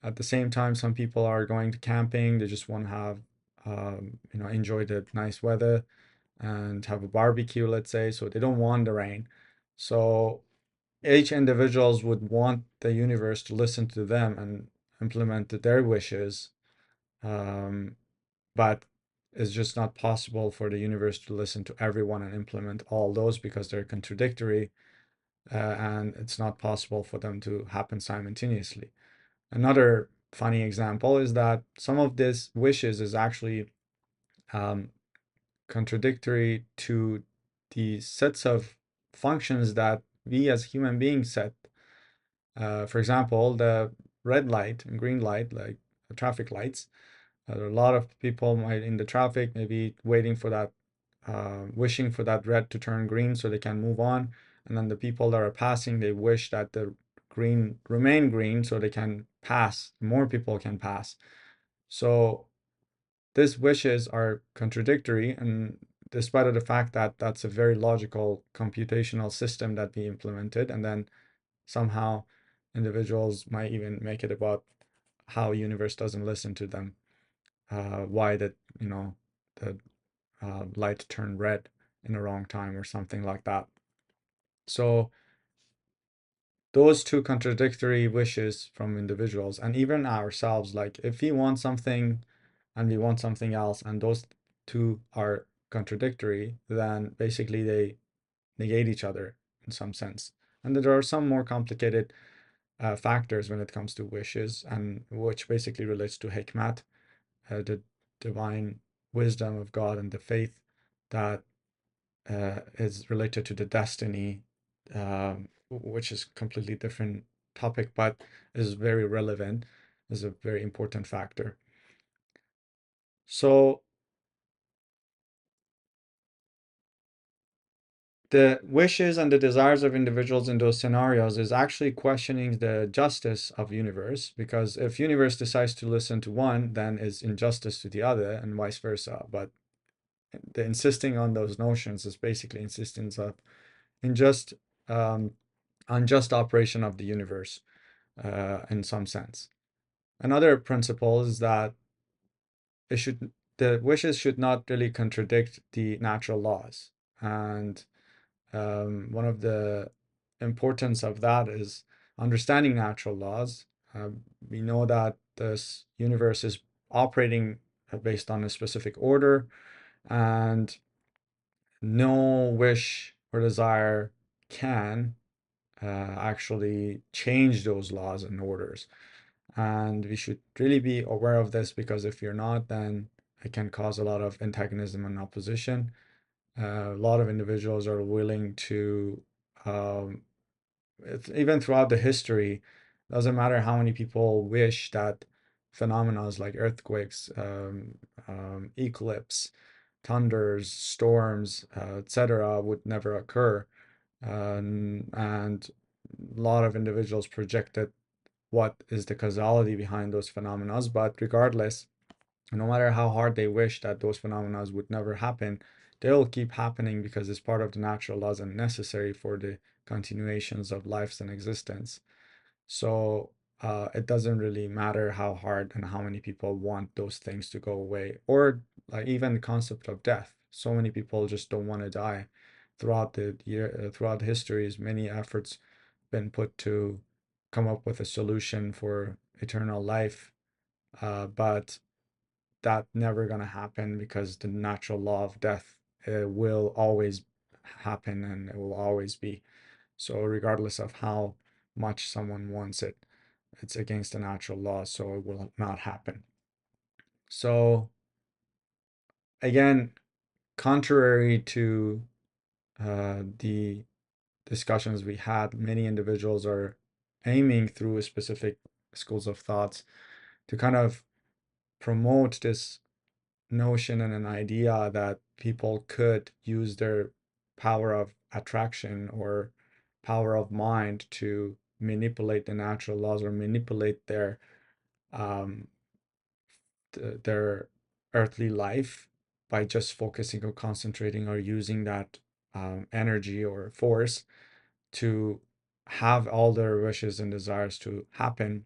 At the same time, some people are going to camping. They just want to have, enjoy the nice weather and have a barbecue, let's say. So they don't want the rain. So each individuals would want the universe to listen to them and implement their wishes. Um, but it's just not possible for the universe to listen to everyone and implement all those because they're contradictory, and it's not possible for them to happen simultaneously. Another funny example is that some of these wishes is actually um, contradictory to the sets of functions that we as human beings set. For example, the red light and green light, like traffic lights. A lot of people might in the traffic maybe waiting for that, wishing for that red to turn green so they can move on. And then the people that are passing, they wish that the green remain green so they can pass, more people can pass. So these wishes are contradictory, and despite of the fact that that's a very logical computational system that we implemented, and then somehow individuals might even make it about how universe doesn't listen to them, why that, the light turned red in the wrong time or something like that. So those two contradictory wishes from individuals and even ourselves, like if we want something and we want something else, and those two are contradictory, then basically they negate each other in some sense. And there are some more complicated factors when it comes to wishes, and which basically relates to hikmat, the divine wisdom of God, and the faith that is related to the destiny, which is completely different topic, but is very relevant, is a very important factor. So the wishes and the desires of individuals in those scenarios is actually questioning the justice of universe, because if universe decides to listen to one, then is injustice to the other, and vice versa. But the insisting on those notions is basically insistence of unjust um, unjust operation of the universe, in some sense. Another principle is that it should the wishes should not really contradict the natural laws. And one of the importance of that is understanding natural laws. We know that this universe is operating based on a specific order, and no wish or desire can actually change those laws and orders. And we should really be aware of this, because if you're not, then it can cause a lot of antagonism and opposition. A lot of individuals are willing to, um, even throughout the history, doesn't matter how many people wish that phenomena like earthquakes, eclipse, thunders, storms, etc., would never occur. And a lot of individuals projected what is the causality behind those phenomena. But regardless, no matter how hard they wish that those phenomena would never happen, they'll keep happening because it's part of the natural laws and necessary for the continuations of lives and existence. So it doesn't really matter how hard and how many people want those things to go away, or like even the concept of death. So many people just don't want to die. Throughout the year, throughout histories, many efforts been put to come up with a solution for eternal life, but that never gonna happen because the natural law of death will always happen, and it will always be. So regardless of how much someone wants it, it's against the natural law, so it will not happen. So again, contrary to the discussions we had, many individuals are aiming through specific schools of thoughts to kind of promote this notion and an idea that people could use their power of attraction or power of mind to manipulate the natural laws, or manipulate um, their earthly life by just focusing or concentrating or using that energy or force to have all their wishes and desires to happen.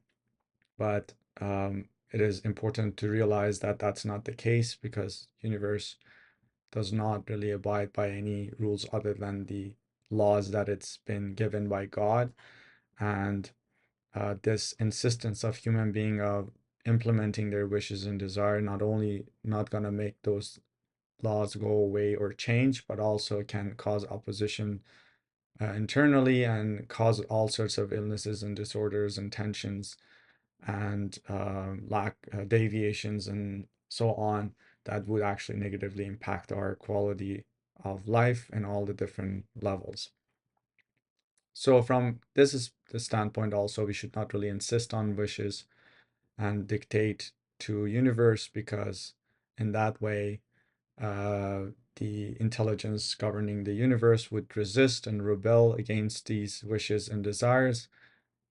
But it is important to realize that that's not the case, because universe does not really abide by any rules other than the laws that it's been given by God. And this insistence of human being of implementing their wishes and desire not only not gonna make those laws go away or change, but also can cause opposition internally, and cause all sorts of illnesses and disorders and tensions, and lack deviations and so on, that would actually negatively impact our quality of life in all the different levels. So from this is the standpoint also, we should not really insist on wishes and dictate to universe, because in that way the intelligence governing the universe would resist and rebel against these wishes and desires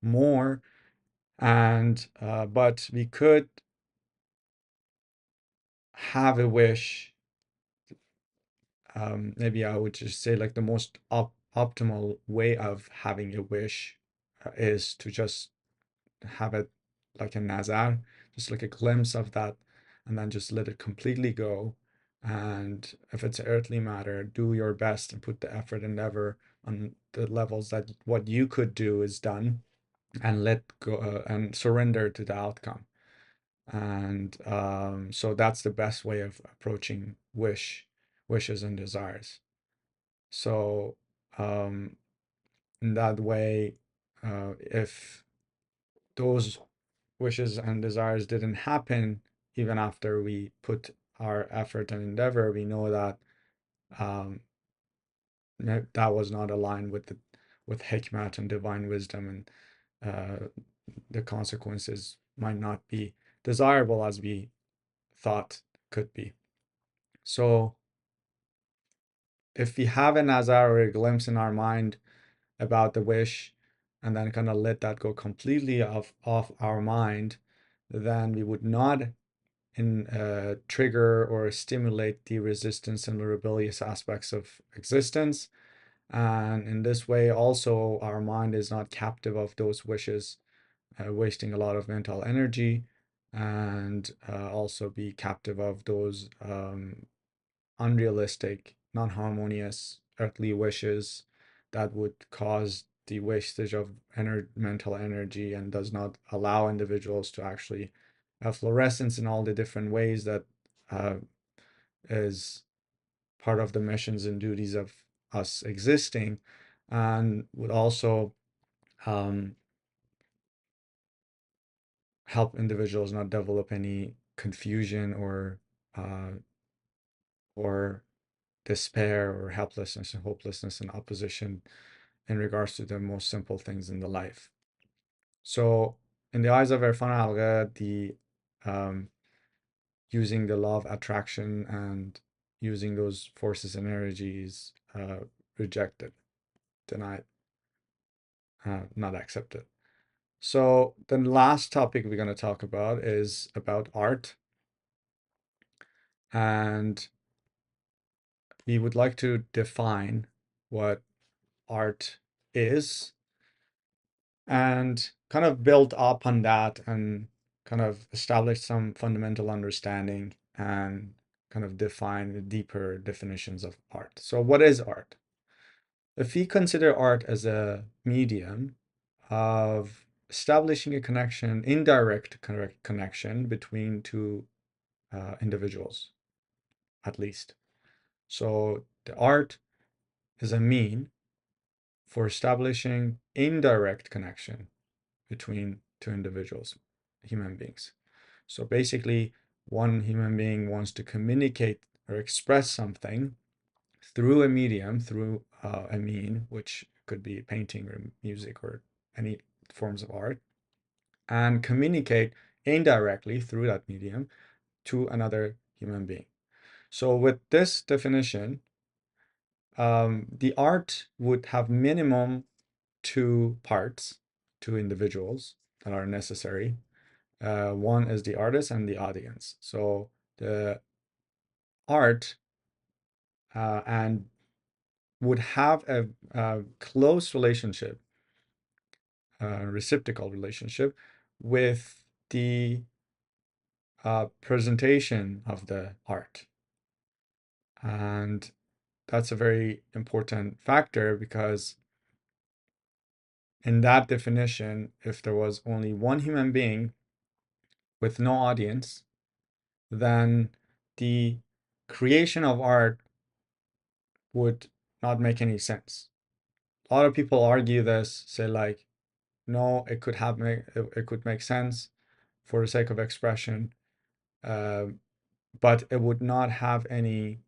more. And but we could have a wish maybe I would just say like the most optimal way of having a wish is to just have it like a nazar, just like a glimpse of that, and then just let it completely go. And if it's earthly matter, do your best and put the effort, endeavor on the levels that what you could do is done, and let go and surrender to the outcome. And so that's the best way of approaching wishes and desires. So in that way, if those wishes and desires didn't happen even after we put our effort and endeavor, we know that um, that was not aligned with hikmat and divine wisdom, and the consequences might not be desirable as we thought could be. So if we have a nazar or a glimpse in our mind about the wish, and then kind of let that go completely off our mind, then we would not trigger or stimulate the resistance and the rebellious aspects of existence. And in this way, also, our mind is not captive of those wishes, wasting a lot of mental energy, and also be captive of those unrealistic, non harmonious earthly wishes that would cause the wastage of mental energy and does not allow individuals to actually have fluorescence in all the different ways that uh, is part of the missions and duties of us existing, and would also um, help individuals not develop any confusion uh, or despair or helplessness and hopelessness and opposition in regards to the most simple things in the life. So, in the eyes of Erfan Halgheh, the using the law of attraction and using those forces and energies rejected, denied, not accepted. So, the last topic we're going to talk about is about art, and we would like to define what art is and kind of build up on that and kind of establish some fundamental understanding and kind of define the deeper definitions of art. So, what is art? If we consider art as a medium of establishing a connection, indirect connection between two individuals, at least. So, the art is a mean for establishing indirect connection between two individuals, human beings. So basically, one human being wants to communicate or express something through a medium, through a mean, which could be painting or music or any forms of art, and communicate indirectly through that medium to another human being. So with this definition, the art would have minimum two parts, two individuals that are necessary. One is the artist and the audience. So the art and would have a close relationship, reciprocal relationship with the presentation of the art. And that's a very important factor because in that definition, if there was only one human being with no audience, then the creation of art would not make any sense. A lot of people argue this, say like, no, it could make sense for the sake of expression, uh, but it would not have any,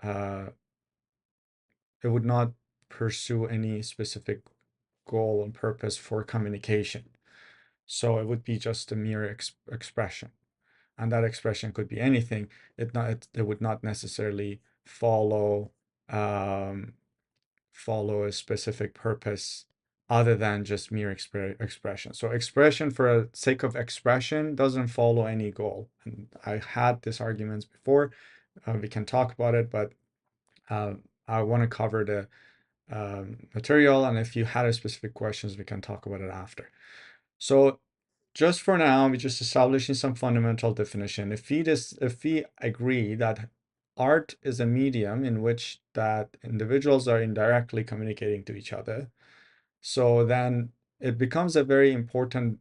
uh, it would not pursue any specific goal and purpose for communication. So it would be just a mere expression, and that expression could be anything. It would not necessarily um, follow a specific purpose other than just mere expression. So expression for the sake of expression doesn't follow any goal. And I had these arguments before. We can talk about it, but I want to cover the material, and if you had a specific questions, we can talk about it after. So just for now, we're just establishing some fundamental definition. If we agree that art is a medium in which that individuals are indirectly communicating to each other, so then it becomes a very important,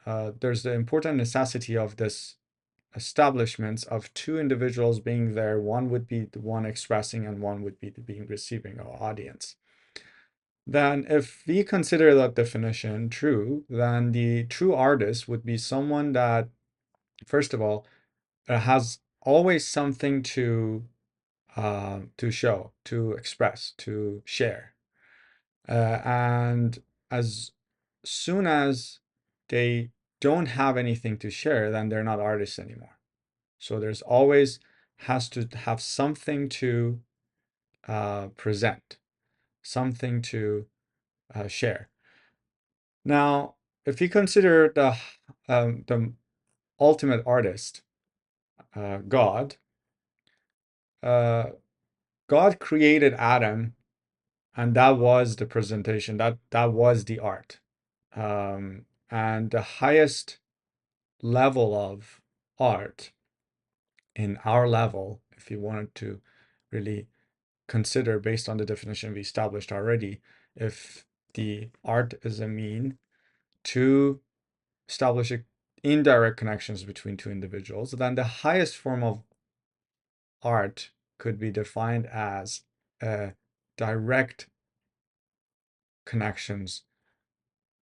there's the important necessity of this establishments of two individuals being there. One would be the one expressing and one would be the being receiving or audience. Then if we consider that definition true, then the true artist would be someone that, first of all, has always something to show, to express, to share. And as soon as they don't have anything to share, then they're not artists anymore. So there's always has to have something to present, something to share. Now, if you consider the ultimate artist, God, uh, God created Adam, and that was the presentation. That was the art. And the highest level of art in our level, if you wanted to really consider based on the definition we established already, if the art is a mean to establish indirect connections between two individuals, then the highest form of art could be defined as direct connections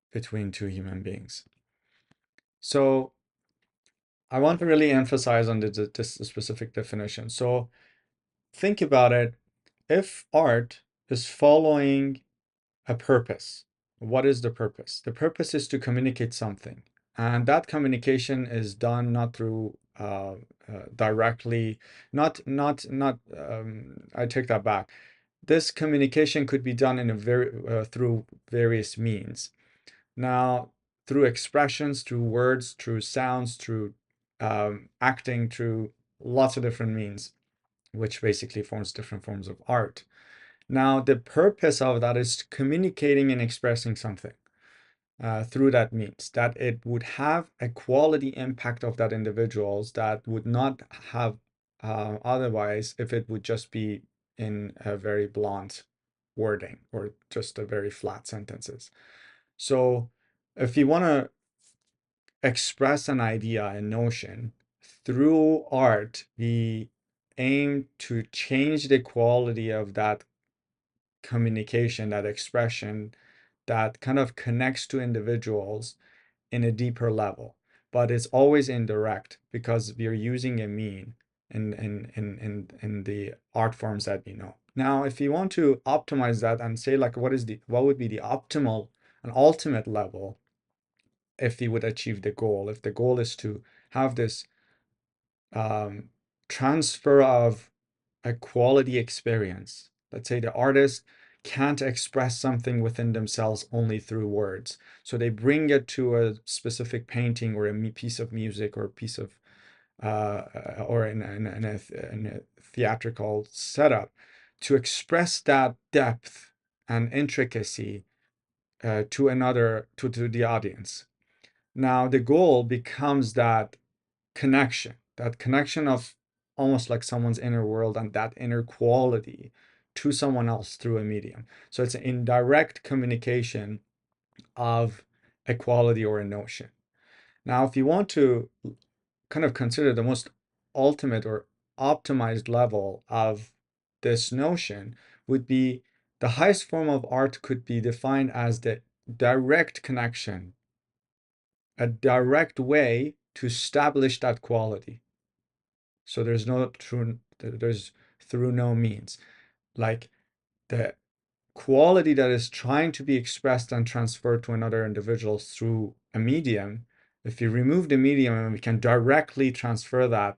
between two human beings. So I want to really emphasize on this specific definition. So think about it. If art is following a purpose, what is the purpose? The purpose is to communicate something. And that communication is done not through directly, I take that back. This communication could be done in a through various means. Now, through expressions, through words, through sounds, through acting, through lots of different means, which basically forms different forms of art. Now, the purpose of that is communicating and expressing something through that means, that it would have a quality impact of that individuals that would not have otherwise if it would just be in a very blunt wording or just a very flat sentences. So if you want to express an idea, a notion, through art, we aim to change the quality of that communication, that expression that kind of connects to individuals in a deeper level. But it's always indirect because we are using a mean in the art forms that we know. Now, if you want to optimize that and say like what would be the optimal and ultimate level if we would achieve the goal, if the goal is to have this transfer of a quality experience. Let's say the artist can't express something within themselves only through words. So they bring it to a specific painting or a piece of music or a piece of, or in a theatrical setup to express that depth and intricacy to the audience. Now the goal becomes that connection of almost like someone's inner world and that inner quality to someone else through a medium. So it's an indirect communication of a quality or a notion. Now, if you want to kind of consider the most ultimate or optimized level of this notion would be the highest form of art could be defined as the direct connection, a direct way to establish that quality. So there's through no means. Like the quality that is trying to be expressed and transferred to another individual through a medium, if you remove the medium and we can directly transfer that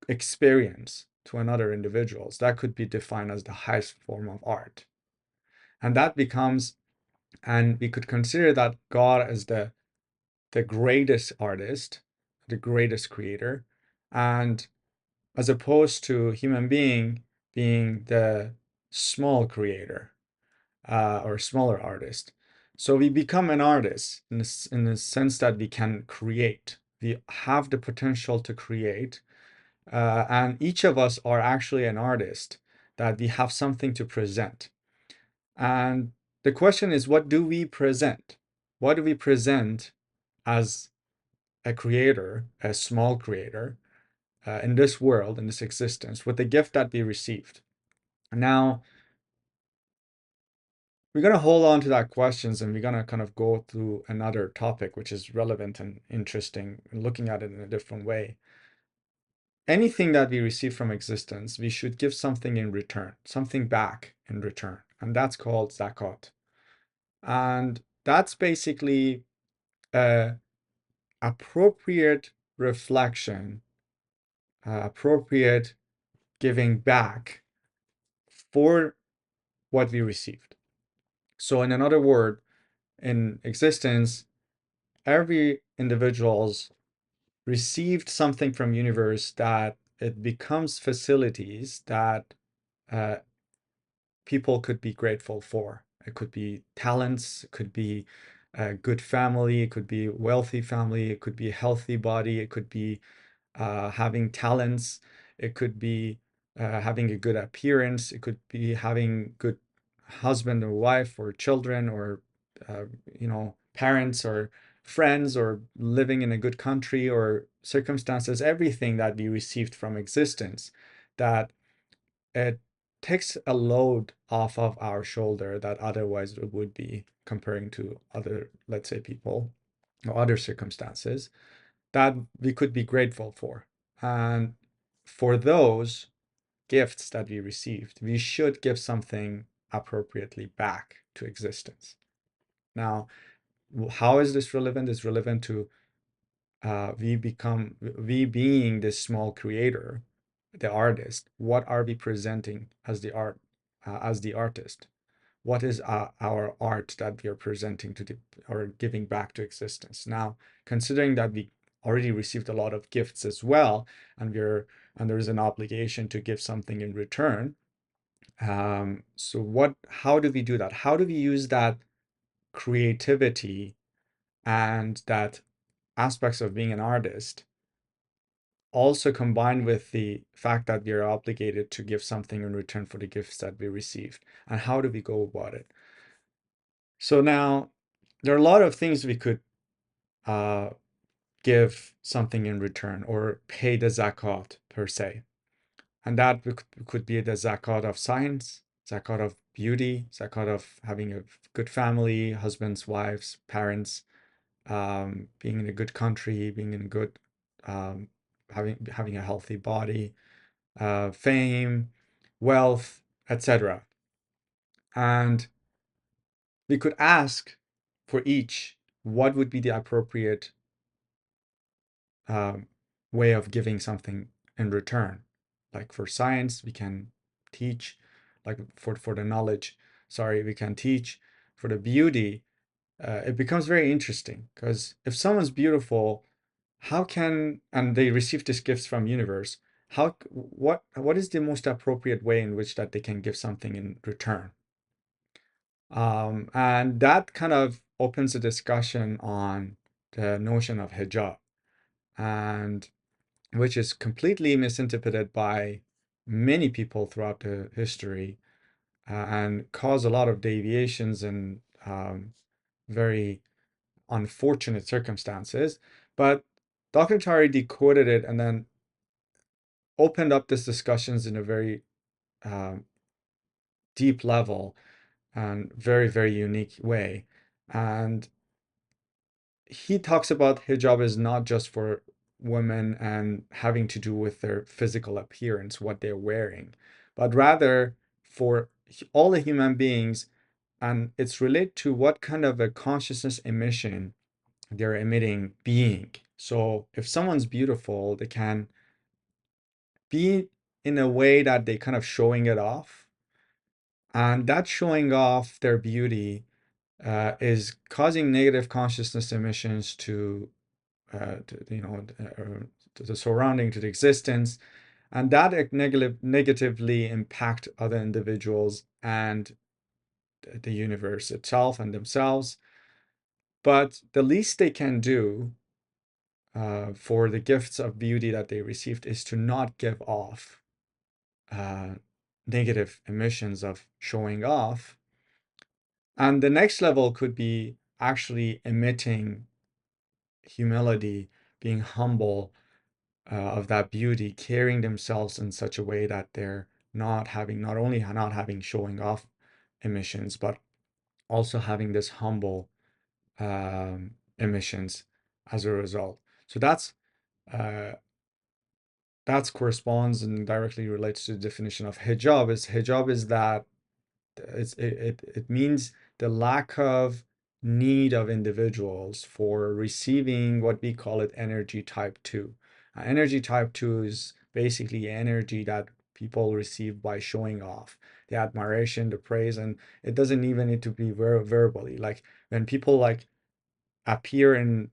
experience to another individuals, that could be defined as the highest form of art. And that becomes, and we could consider that God as the greatest artist, the greatest creator, and as opposed to human being the small creator or smaller artist. So we become an artist in the sense that we can create. We have the potential to create, and each of us are actually an artist, that we have something to present. And the question is, what do we present? What do we present as a creator, a small creator, in this world, in this existence, with the gift that we received? Now, we're going to hold on to that questions, and we're going to kind of go through another topic which is relevant and interesting, and looking at it in a different way. Anything that we receive from existence, we should give something in return, something back in return, and that's called zakat. And that's basically a appropriate reflection, appropriate giving back for what we received. So in another word, in existence, every individual's received something from universe that it becomes facilities that uh, people could be grateful for. It could be talents, it could be a good family, it could be a wealthy family, it could be a healthy body, it could be having talents, it could be having a good appearance, it could be having good husband or wife or children or uh, parents or friends, or living in a good country or circumstances, everything that we received from existence, that it takes a load off of our shoulder that otherwise it would be, comparing to other, let's say, people or other circumstances, that we could be grateful for. And for those gifts that we received, we should give something appropriately back to existence. Now, how is this relevant? It's relevant to we being this small creator, the artist. What are we presenting as the as the artist? What is our art that we are presenting to or giving back to existence? Now, considering that we already received a lot of gifts as well, and there's an obligation to give something in return. So how do we do that? How do we use that creativity and that aspects of being an artist, also combined with the fact that we are obligated to give something in return for the gifts that we received? And how do we go about it? So now there are a lot of things we could uh, give something in return, or pay the zakat per se. And that could be the zakat of science, zakat of beauty, zakat of having a good family, husbands, wives, parents, being in a good country, being in good, um, having a healthy body, fame, wealth, etc. And we could ask for each what would be the appropriate um, way of giving something in return. Like for science, we can teach. Like for the knowledge, sorry, we can teach. For the beauty, it becomes very interesting, because if someone's beautiful, how can, and they receive these gifts from universe, what is the most appropriate way in which that they can give something in return? And that kind of opens a discussion on the notion of hijab, and which is completely misinterpreted by many people throughout the history, and cause a lot of deviations and very unfortunate circumstances. But Dr. Tari decoded it and then opened up these discussions in a very um, deep level and very, very unique way. And he talks about hijab is not just for women and having to do with their physical appearance, what they're wearing, but rather for all the human beings. And it's related to what kind of a consciousness emission they're emitting being. So if someone's beautiful, they can be in a way that they kind of showing it off. And that showing off their beauty is causing negative consciousness emissions to the surrounding, to the existence, And that negatively impact other individuals and the universe itself and themselves. But the least they can do for the gifts of beauty that they received is to not give off uh, negative emissions of showing off. And the next level could be actually emitting humility, being humble of that beauty, carrying themselves in such a way that they're not only not having showing off emissions, but also having this humble emissions as a result. So uh, that corresponds and directly relates to the definition of hijab. Hijab is that it means the lack of need of individuals for receiving what we call it energy type 2. Energy type 2 is basically energy that people receive by showing off the admiration, the praise, and it doesn't even need to be verbally. Like when people like appear in,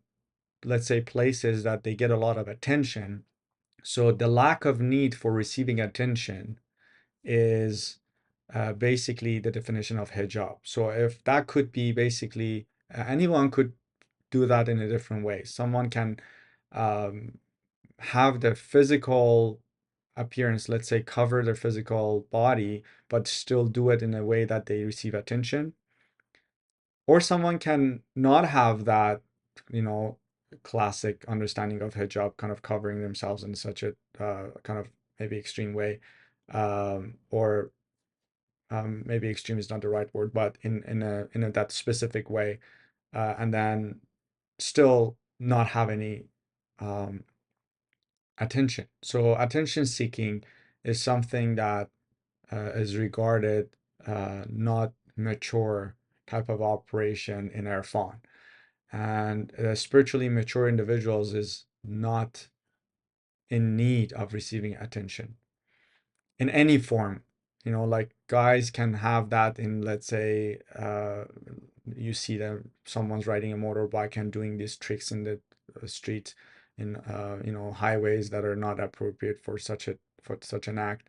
let's say, places that they get a lot of attention. So the lack of need for receiving attention is basically the definition of hijab. So if that could be basically anyone could do that in a different way. Someone can um, have the physical appearance, let's say, cover their physical body, but still do it in a way that they receive attention. Or someone can not have that, you know, classic understanding of hijab, kind of covering themselves in such a kind of maybe extreme way, or maybe extreme is not the right word, but in that specific way, and then still not have any um, attention. So attention seeking is something that is regarded not mature type of operation in Erfan. And spiritually mature individuals is not in need of receiving attention in any form. You know, like guys can have that in, let's say, you see that someone's riding a motorbike and doing these tricks in the street, in you know, highways that are not appropriate for such an act.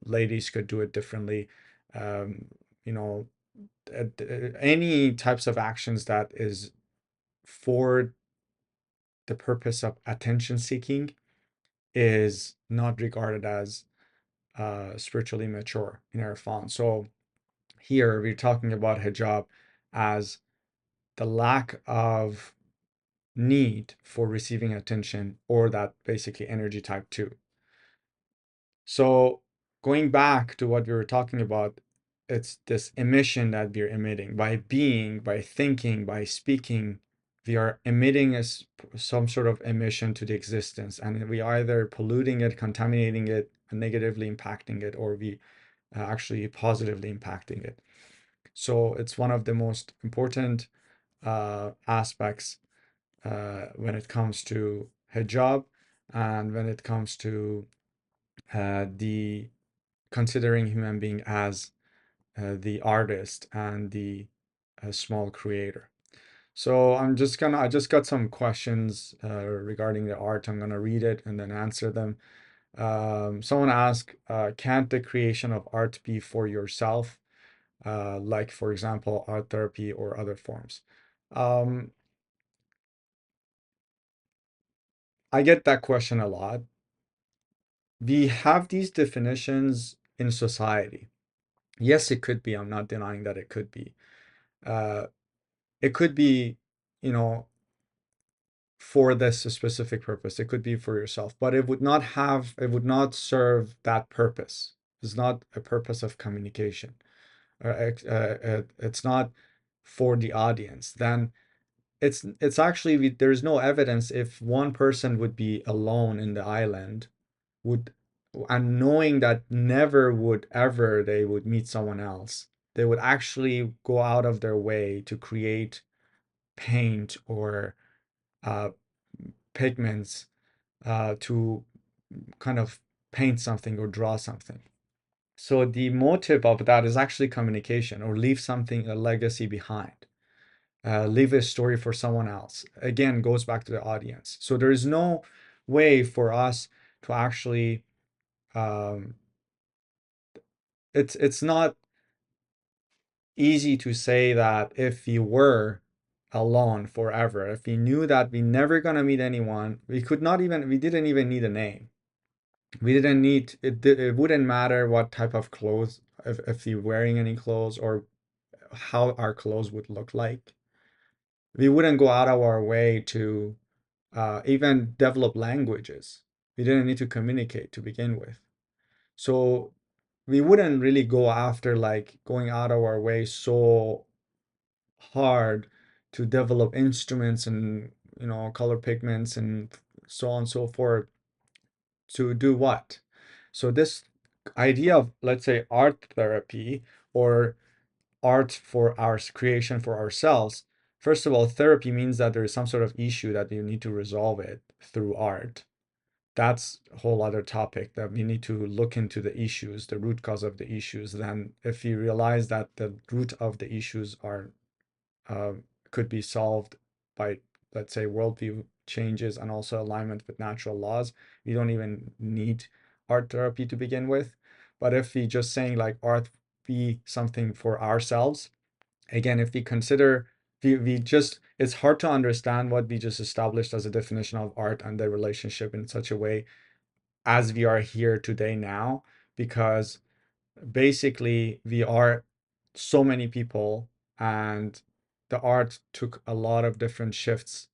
Ladies could do it differently. You know, any types of actions that is for the purpose of attention seeking is not regarded as spiritually mature in Erfan. So here we're talking about hijab as the lack of need for receiving attention, or that basically energy type 2. So going back to what we were talking about, it's this emission that we're emitting by being, by thinking, by speaking. We are emitting some sort of emission to the existence, and we are either polluting it, contaminating it, and negatively impacting it, or we actually positively impacting it. So it's one of the most important aspects when it comes to hijab, and when it comes to the considering human being as the artist and the small creator. So I just got some questions regarding the art. I'm gonna read it and then answer them. Someone asked, can't the creation of art be for yourself? Like, for example, art therapy or other forms. Um, I get that question a lot. We have these definitions in society. Yes, it could be. I'm not denying that it could be. Uh, it could be, you know, for this specific purpose. It could be for yourself, but it would not serve that purpose. It's not a purpose of communication. It's not for the audience. Then it's actually, there's no evidence if one person would be alone in the island, would, and knowing that never would ever they would meet someone else, they would actually go out of their way to create paint or uh, pigments to kind of paint something or draw something. So the motive of that is actually communication, or leave something, a legacy behind. Leave a story for someone else. Again, goes back to the audience. So there is no way for us to actually um, it's not easy to say that if we were alone forever, if we knew that we never gonna meet anyone, we didn't even need a name. We didn't need it. It wouldn't matter what type of clothes, if we're wearing any clothes or how our clothes would look like. We wouldn't go out of our way to even develop languages. We didn't need to communicate to begin with. So we wouldn't really go after like going out of our way so hard to develop instruments and color pigments and so on and so forth to do what? So this idea of, let's say, art therapy or art for our creation for ourselves, first of all, therapy means that there is some sort of issue that you need to resolve it through art. That's a whole other topic that we need to look into the issues, the root cause of the issues. Then if you realize that the root of the issues are uh, could be solved by, let's say, worldview changes and also alignment with natural laws, we don't even need art therapy to begin with. But if we just saying like art be something for ourselves, again, if we consider we just it's hard to understand what we just established as a definition of art and the relationship in such a way as we are here today now, because basically we are so many people and the art took a lot of different shifts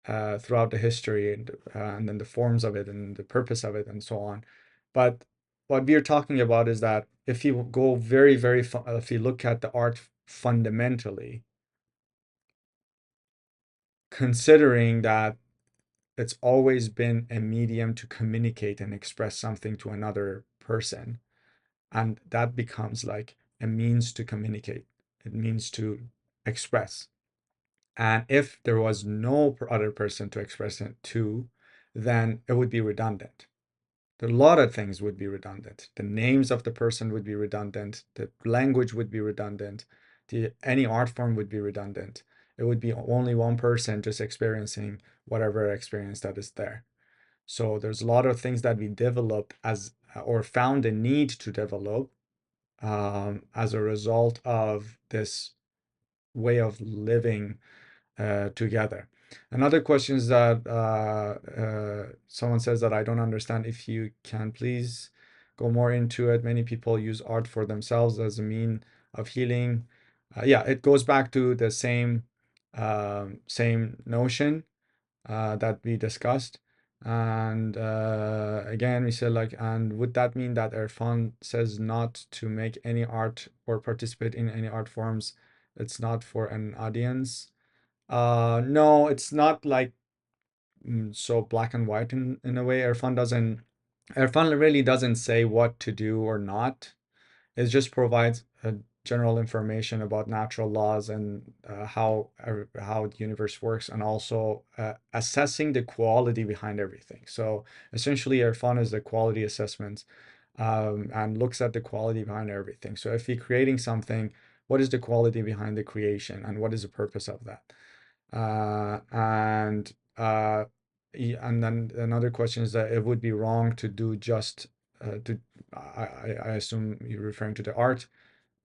throughout the history and then the forms of it and the purpose of it and so on. But what we are talking about is that if you go very, very, if you look at the art fundamentally, considering that it's always been a medium to communicate and express something to another person, and that becomes like a means to communicate, it means to express. And if there was no other person to express it to, then it would be redundant. A lot of things would be redundant. The names of the person would be redundant. The language would be redundant. Any art form would be redundant. It would be only one person just experiencing whatever experience that is there. So there's a lot of things that we develop as or found a need to develop as a result of this way of living together. Another question is that someone says that I don't understand. If you can please go more into it. Many people use art for themselves as a mean of healing. Yeah, it goes back to the same notion that we discussed. And again, we said like, and would that mean that Erfan says not to make any art or participate in any art forms? It's not for an audience. No, it's not like so black and white in a way. Erfan really doesn't say what to do or not. It just provides a general information about natural laws and how the universe works, and also assessing the quality behind everything. So essentially, Erfan is the quality assessment and looks at the quality behind everything. So if you're creating something, what is the quality behind the creation, and what is the purpose of that? And and then another question is that it would be wrong to do just to I assume you're referring to the art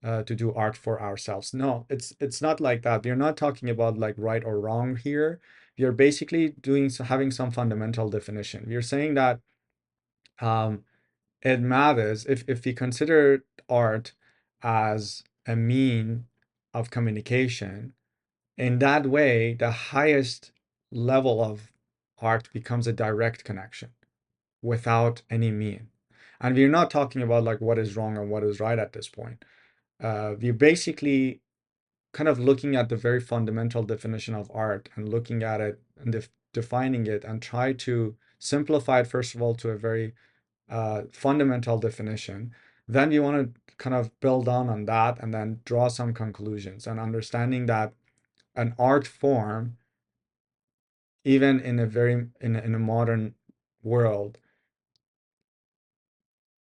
to do art for ourselves. No, it's not like that. We're not talking about like right or wrong here. We're basically having some fundamental definition. We're saying that um, it matters if we consider art as a mean of communication. In that way, the highest level of art becomes a direct connection without any mean. And we're not talking about like what is wrong and what is right at this point. We're basically kind of looking at the very fundamental definition of art and looking at it and defining it and try to simplify it, first of all, to a very fundamental definition. Then you want to kind of build on that and then draw some conclusions and understanding that an art form, even in a modern world,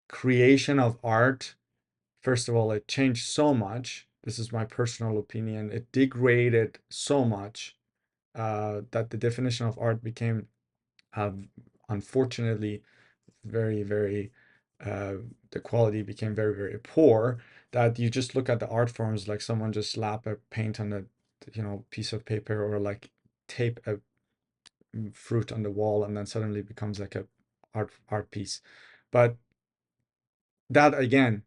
creation of art, first of all, it changed so much. This is my personal opinion. It degraded so much that the definition of art became, uh, unfortunately, very, very, the quality became very, very poor, that you just look at the art forms like someone just slap a paint on a, piece of paper, or like tape a fruit on the wall, and then suddenly becomes like a art piece. But that again,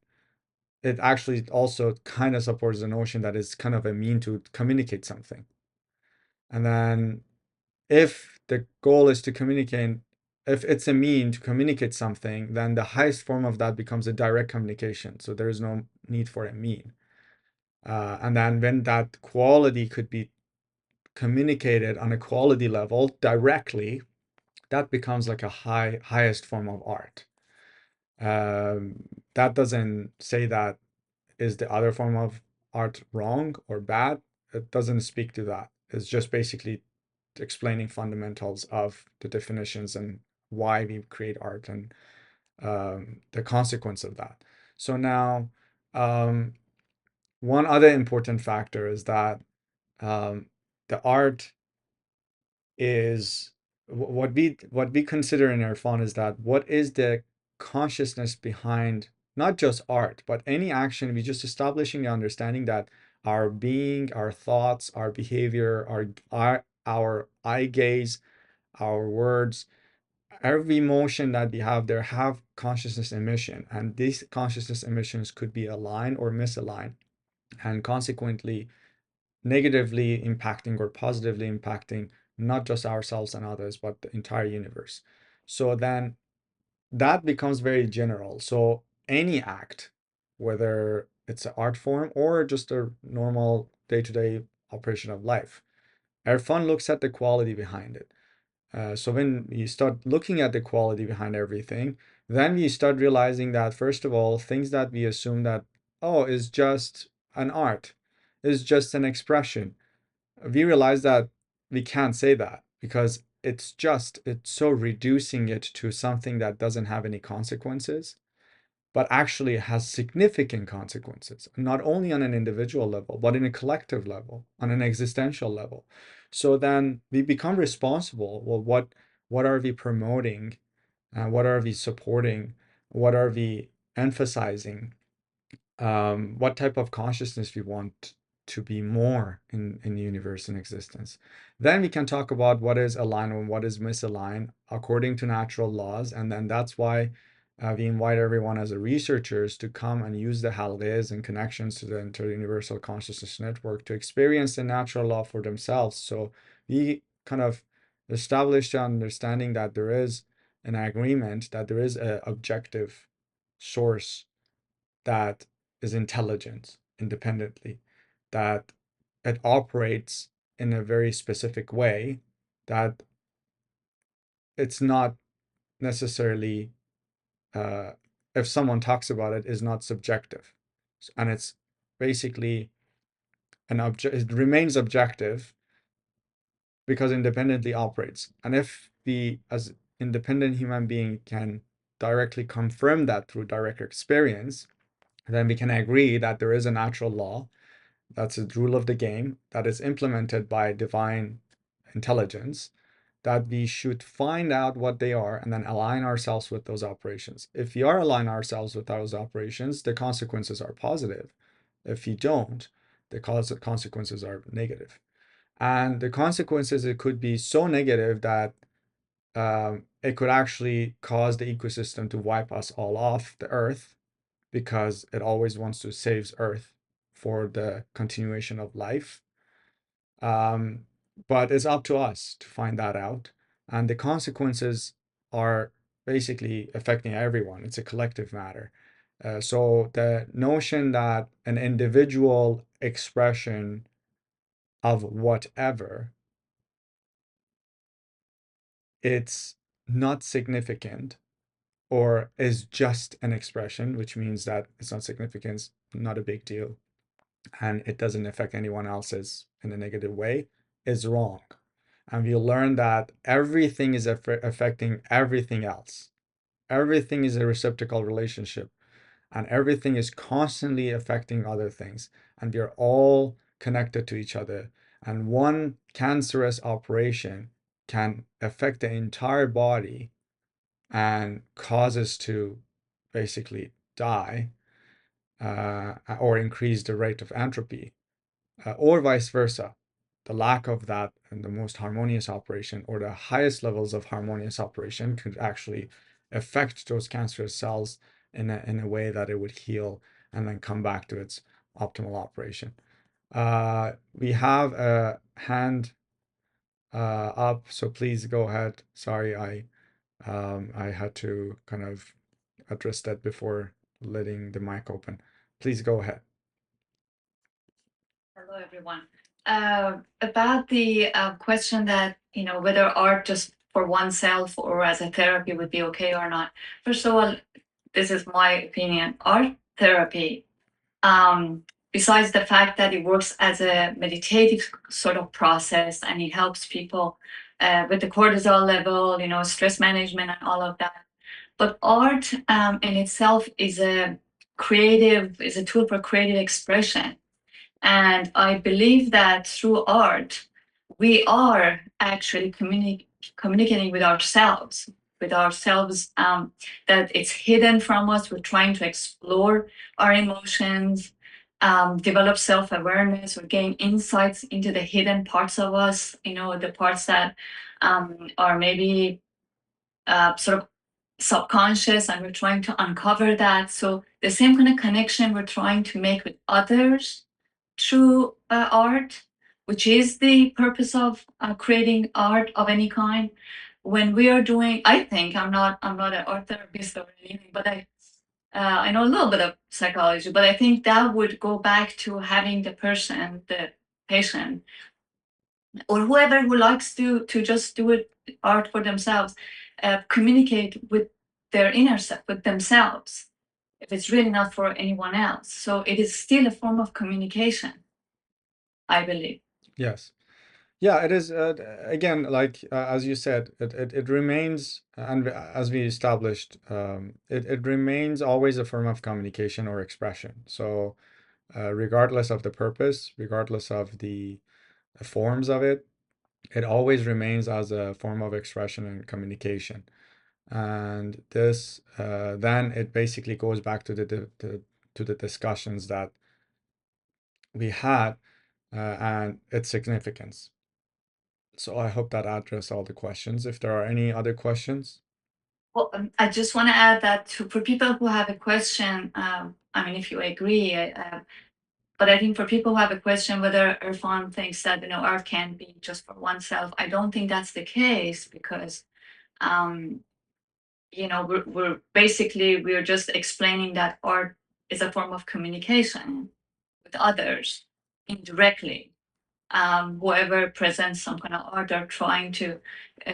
it actually also kind of supports the notion that it's kind of a mean to communicate something. And then if the goal is to communicate, if it's a mean to communicate something, then the highest form of that becomes a direct communication. So there is no need for a mean. And then when that quality could be communicated on a quality level directly, that becomes like a highest form of art. That doesn't say that is the other form of art wrong or bad. It doesn't speak to that. It's just basically explaining fundamentals of the definitions and why we create art, and the consequence of that. So now, one other important factor is that the art is what we consider in Erfan is that what is the consciousness behind not just art but any action. We just establishing the understanding that our being, our thoughts, our behavior, our eye gaze, our words, every emotion that we have there have consciousness emission, and these consciousness emissions could be aligned or misaligned, and consequently negatively impacting or positively impacting not just ourselves and others, but the entire universe. So then that becomes very general. So any act, whether it's an art form or just a normal day-to-day operation of life, Erfan looks at the quality behind it. So when you start looking at the quality behind everything, then we start realizing that, first of all, things that we assume that, oh, is just an art, is just an expression, we realize that we can't say that, because it's so reducing it to something that doesn't have any consequences, but actually has significant consequences, not only on an individual level, but in a collective level, on an existential level. So then we become responsible. Well, what are we promoting? What are we supporting? What are we emphasizing? What type of consciousness we want to be more in the universe and existence. Then we can talk about what is aligned and what is misaligned according to natural laws. And then that's why we invite everyone as a researchers to come and use the Halghehs and connections to the Interuniversal Consciousness Network to experience the natural law for themselves. So we kind of establish the understanding that there is an agreement, that there is an objective source that is intelligent independently, that it operates in a very specific way, that it's not necessarily, uh, if someone talks about it, is not subjective. And it's basically it remains objective because independently operates. And if we, as independent human being, can directly confirm that through direct experience, then we can agree that there is a natural law. That's a rule of the game that is implemented by divine intelligence, that we should find out what they are and then align ourselves with those operations. If we are align ourselves with those operations, the consequences are positive. If we don't, the consequences are negative. And the consequences, it could be so negative that it could actually cause the ecosystem to wipe us all off the earth, because it always wants to save Earth for the continuation of life. Um, but it's up to us to find that out. And the consequences are basically affecting everyone. It's a collective matter. So the notion that an individual expression of whatever, it's not significant, or is just an expression, which means that it's not significant, not a big deal, and it doesn't affect anyone else's in a negative way, is wrong. And we learn that everything is affecting everything else. Everything is a reciprocal relationship, and everything is constantly affecting other things. And we are all connected to each other. And one cancerous operation can affect the entire body and causes to basically die, or increase the rate of entropy, or vice versa. The lack of that and the most harmonious operation, or the highest levels of harmonious operation, could actually affect those cancerous cells in a way that it would heal and then come back to its optimal operation. We have a hand up, so please go ahead. Sorry, I had to kind of address that before letting the mic open. Please go ahead. Hello, everyone. About the question that, whether art just for oneself or as a therapy would be okay or not. First of all, this is my opinion. Art therapy, besides the fact that it works as a meditative sort of process and it helps people with the cortisol level, stress management and all of that. But art in itself is a tool for creative expression. And I believe that through art, we are actually communicating with ourselves, that it's hidden from us. We're trying to explore our emotions, develop self awareness, or gain insights into the hidden parts of us, the parts that are maybe sort of subconscious, and we're trying to uncover that. So, the same kind of connection we're trying to make with others through art, which is the purpose of creating art of any kind. When we are doing, I think I'm not an art therapist or anything, but I know a little bit of psychology, but I think that would go back to having the patient, or whoever who likes to just do it art for themselves, communicate with their inner self, with themselves, if it's really not for anyone else. So it is still a form of communication, I believe. Yes. Yeah, it is. Again, like as you said, it remains, and as we established, it remains always a form of communication or expression. So, regardless of the purpose, regardless of the forms of it, it always remains as a form of expression and communication. And this, then it basically goes back to the discussions that we had, and its significance. So I hope that addressed all the questions. If there are any other questions. Well, I just want to add that for people who have a question, I mean, if you agree, but I think for people who have a question whether Irfan thinks that art can be just for oneself, I don't think that's the case, because um, we're just explaining that art is a form of communication with others indirectly. Whoever presents some kind of art are trying to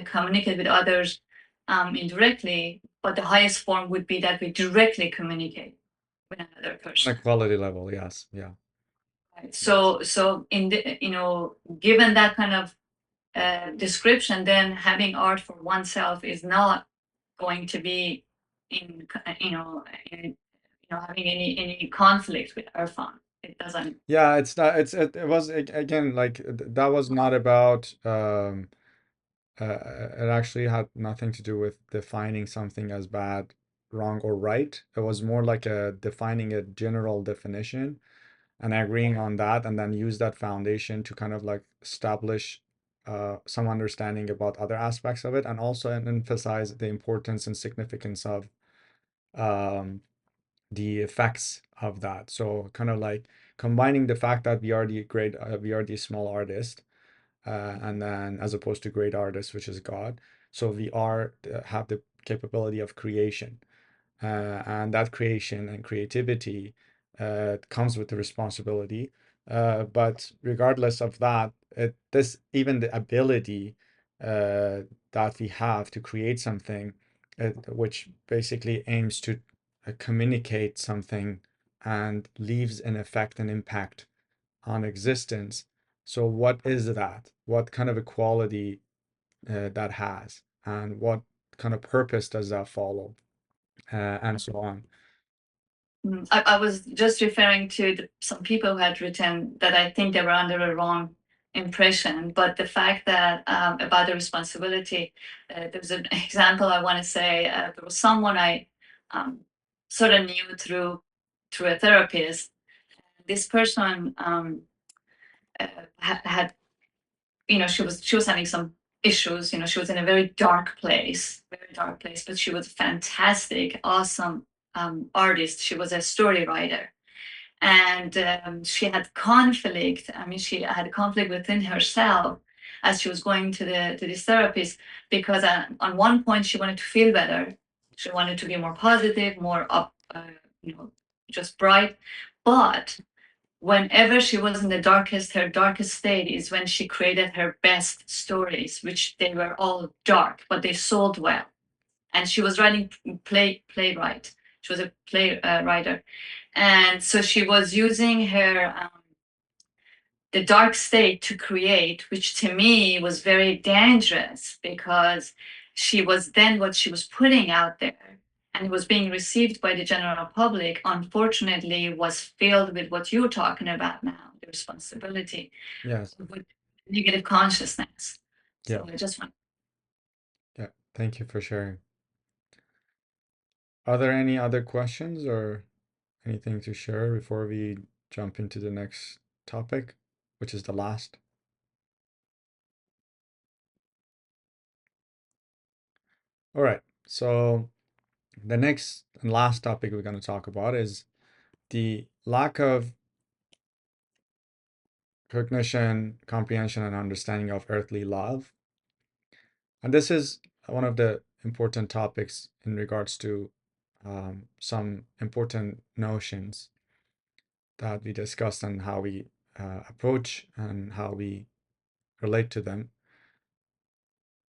communicate with others indirectly, but the highest form would be that we directly communicate with another On person. a quality level, yes. Yeah. Right? Yes. So in the, given that kind of description, then having art for oneself is not going to be in, having any conflict with Irfan. It doesn't. Yeah, it's not, it was again, like that was not about it actually had nothing to do with defining something as bad, wrong, or right. It was more like a defining a general definition and agreeing on that, and then use that foundation to kind of like establish some understanding about other aspects of it, and also emphasize the importance and significance of um, the effects of that. So kind of like combining the fact that we are the small artist, and then as opposed to great artist, which is God. So we are have the capability of creation, and that creation and creativity comes with the responsibility. But regardless of that, this even the ability that we have to create something, which basically aims to communicate something and leaves an effect and impact on existence. So what is that? What kind of a quality that has, and what kind of purpose does that follow, and so on. I was just referring to some people who had written that I think they were under a wrong impression. But the fact that about the responsibility, there's an example I want to say. There was someone I sort of knew through a therapist. This person had, she was having some issues. She was in a very dark place, but she was a fantastic, awesome artist. She was a story writer, and she had conflict. I mean, she had conflict within herself as she was going to this therapist, because on one point she wanted to feel better. She wanted to be more positive, more up, you know, just bright. But whenever she was in her darkest state is when she created her best stories, which they were all dark, but they sold well. And she was writing playwright. She was a play writer, and so she was using her the dark state to create, which to me was very dangerous, because she was then what she was putting out there and it was being received by the general public, unfortunately was filled with what you're talking about now, the responsibility, Yes. with negative consciousness. Yeah. So I just want. Yeah. Thank you for sharing. Are there any other questions or anything to share before we jump into the next topic, which is the last? All right. So the next and last topic we're going to talk about is the lack of cognition, comprehension, and understanding of earthly love. And this is one of the important topics in regards to some important notions that we discussed and how we approach and how we relate to them.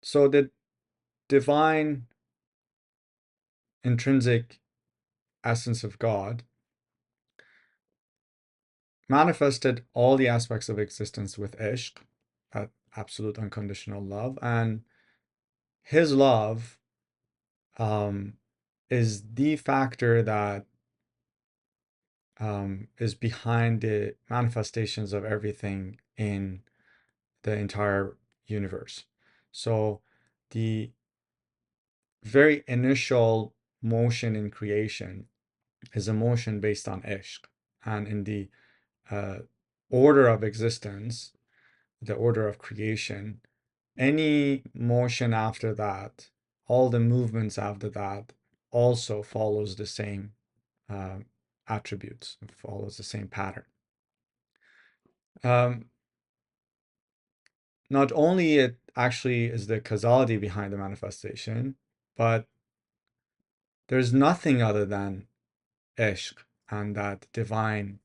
So the divine intrinsic essence of God manifested all the aspects of existence with ishq, that absolute unconditional love, and his love is the factor that is behind the manifestations of everything in the entire universe. So the very initial motion in creation is a motion based on ishq. And in the uh, order of existence, the order of creation, any motion after that, all the movements after that, also follows the same uh, attributes, follows the same pattern. Um, Not only it actually is the causality behind the manifestation, but there's nothing other than ishq and that divine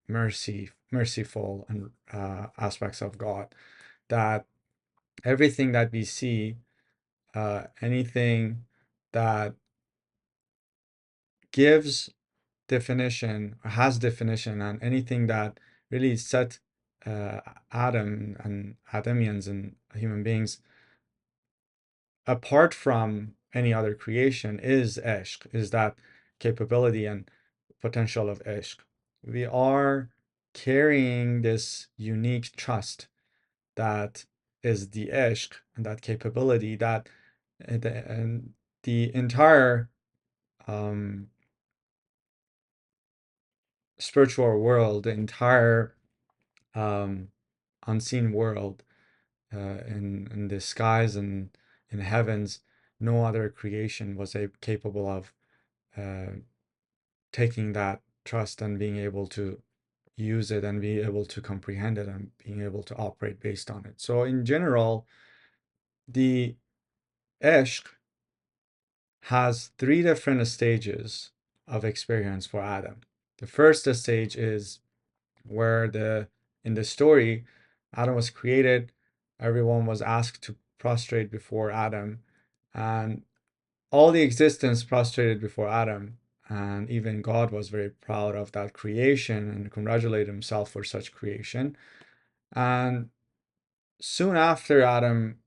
merciful and aspects of God, that everything that we see, anything that gives definition or has definition, and anything that really set uh, Adam and Adamians and human beings apart from any other creation is ishq, is that capability and potential of ishq. We are carrying this unique trust that is the ishq and that capability that and the entire um, spiritual world, the entire unseen world in the skies and in heavens, no other creation was capable of uh, taking that trust and being able to use it and be able to comprehend it and being able to operate based on it. So in general, the ishq has three different stages of experience for Adam. The first stage is where in the story, Adam was created, everyone was asked to prostrate before Adam, and all the existence prostrated before Adam, and even God was very proud of that creation and congratulated himself for such creation. And soon after, Adam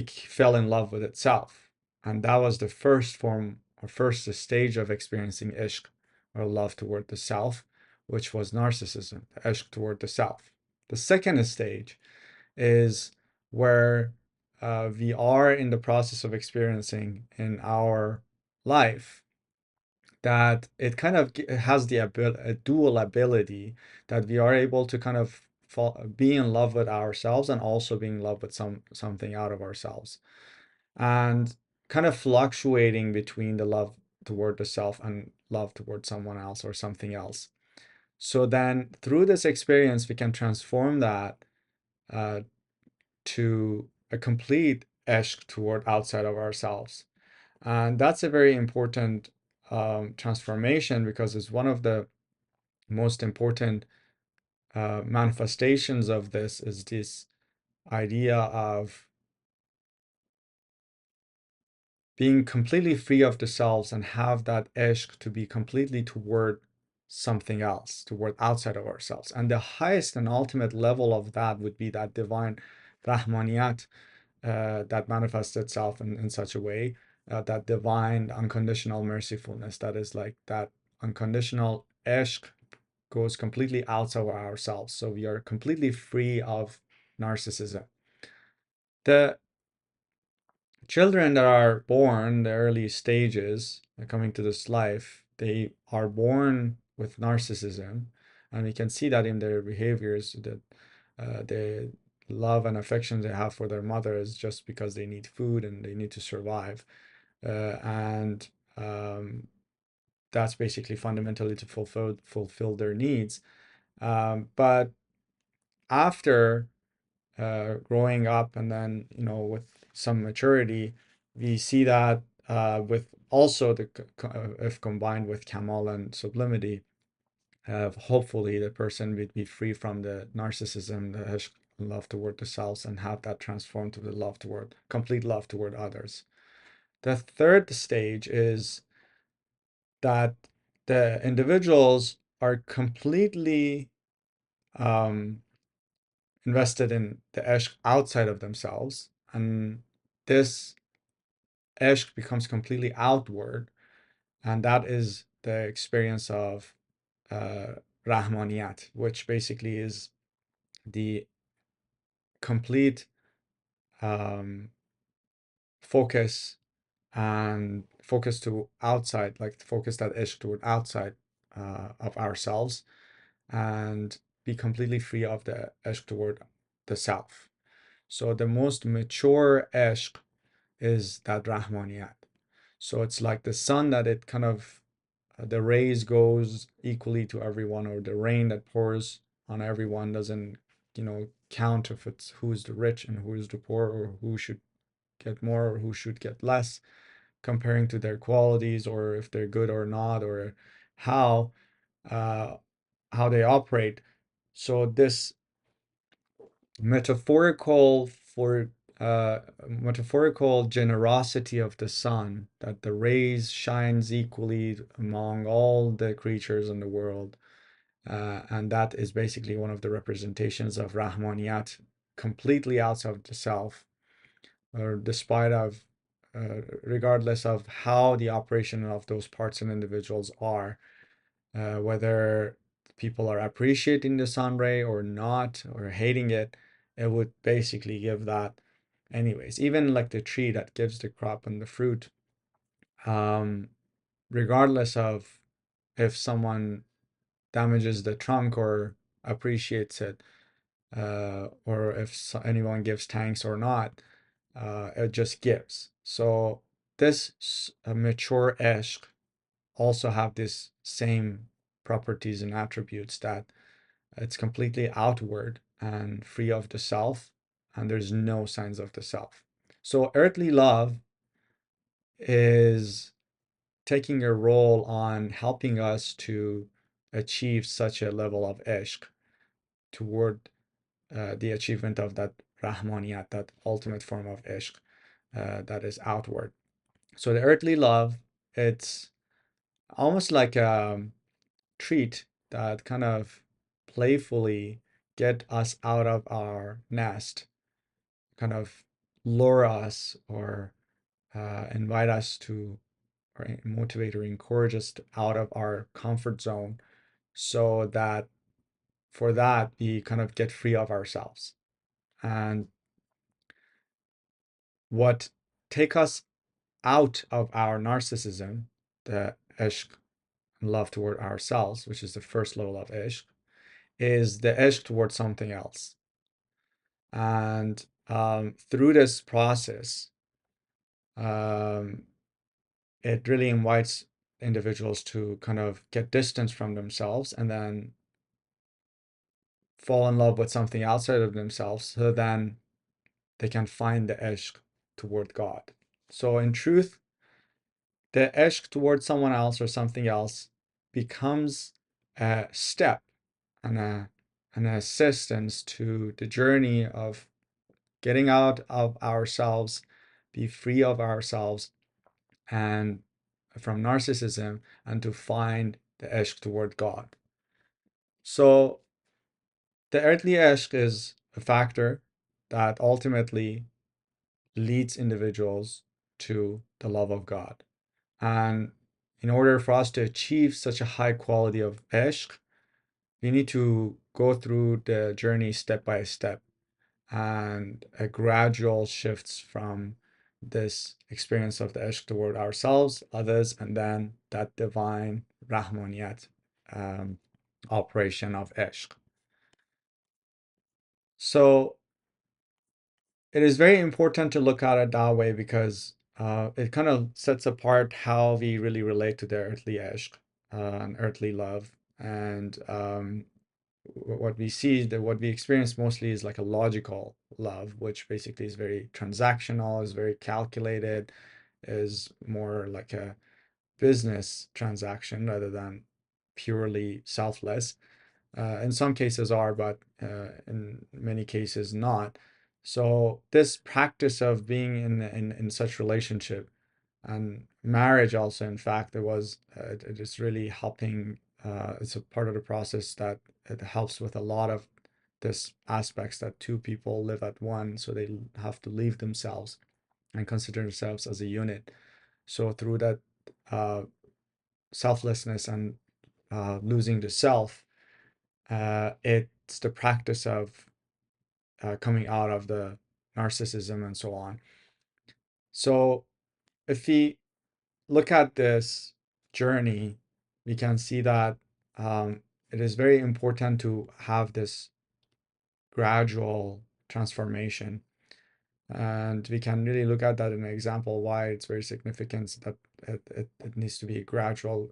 fell in love with itself. And that was the first form or first stage of experiencing ishq or love toward the self, which was narcissism, the ishq toward the self. The second stage is where we are in the process of experiencing in our life that it kind of has the a dual ability that we are able to kind of be in love with ourselves and also be in love with something out of ourselves, and kind of fluctuating between the love toward the self and love toward someone else or something else. So then through this experience we can transform that uh, to a complete ishq toward outside of ourselves. And that's a very important transformation, because it's one of the most important manifestations of this is this idea of being completely free of the selves and have that ishq to be completely toward something else, toward outside of ourselves. And the highest and ultimate level of that would be that divine Rahmaniyat that manifests itself in such a way, that divine unconditional mercifulness, that is like that unconditional ishq goes completely outside of ourselves. So we are completely free of narcissism. The children that are born, the early stages coming to this life, they are born with narcissism, and we can see that in their behaviors, that the love and affection they have for their mother is just because they need food and they need to survive, and that's basically fundamentally to fulfill their needs. But after growing up, and then with some maturity, we see that with also if combined with Kamal and sublimity, hopefully the person would be free from the narcissism, the love toward the selves, and have that transformed to the love toward complete love toward others. The third stage is that the individuals are completely um, invested in the ishq outside of themselves, and this ishq becomes completely outward, and that is the experience of uh, rahmaniyat, which basically is the complete um, focus, and focus to outside, like focus that ishq toward outside of ourselves, and be completely free of the ishq toward the self. So the most mature ishq is that Rahmaniyat. So it's like the sun that it kind of the rays goes equally to everyone, or the rain that pours on everyone doesn't, count if it's who's the rich and who's the poor, or who should get more or who should get less, comparing to their qualities, or if they're good or not, or how uh, how they operate. So this metaphorical for metaphorical generosity of the sun, that the rays shines equally among all the creatures in the world, and that is basically one of the representations of Rahmaniyat, completely outside of the self, or despite of regardless of how the operation of those parts and individuals are, whether people are appreciating the sun ray or not, or hating it, it would basically give that anyways. Even like the tree that gives the crop and the fruit, um, regardless of if someone damages the trunk or appreciates it, or if anyone gives thanks or not, it just gives. So this mature ishq also have this same properties and attributes, that it's completely outward and free of the self, and there's no signs of the self. So earthly love is taking a role on helping us to achieve such a level of ishq toward the achievement of that rahmaniyat, that ultimate form of ishq that is outward. So the earthly love, it's almost like a treat that kind of playfully get us out of our nest, kind of lure us, or invite us to, or motivate or encourage us out of our comfort zone, so that for that, we kind of get free of ourselves. And what take us out of our narcissism, the ishq, love toward ourselves, which is the first level of ishq, is the ishq toward something else. And through this process, um, it really invites individuals to kind of get distance from themselves and then fall in love with something outside of themselves, so then they can find the ishq toward God. So in truth, the ishq toward someone else or something else becomes a step and an assistance to the journey of getting out of ourselves, be free of ourselves and from narcissism, and to find the ishq toward God. So the earthly ishq is a factor that ultimately leads individuals to the love of God. And in order for us to achieve such a high quality of ishq, we need to go through the journey step by step and a gradual shifts from this experience of the ishq toward ourselves, others, and then that divine rahmaniyat um, operation of ishq. So it is very important to look at it that way because it kind of sets apart how we really relate to the earthly ishq and earthly love. And what we see, that what we experience mostly is like a logical love, which basically is very transactional, is very calculated, is more like a business transaction rather than purely selfless. In some cases are, but in many cases not. So this practice of being in such relationship and marriage also, in fact, it is really helping. It's a part of the process that it helps with a lot of this aspects that two people live at one, so they have to leave themselves and consider themselves as a unit. So through that uh, selflessness and losing the self, it's the practice of coming out of the narcissism and so on. So if we look at this journey, we can see that it is very important to have this gradual transformation. And we can really look at that in an example why it's very significant that it needs to be a gradual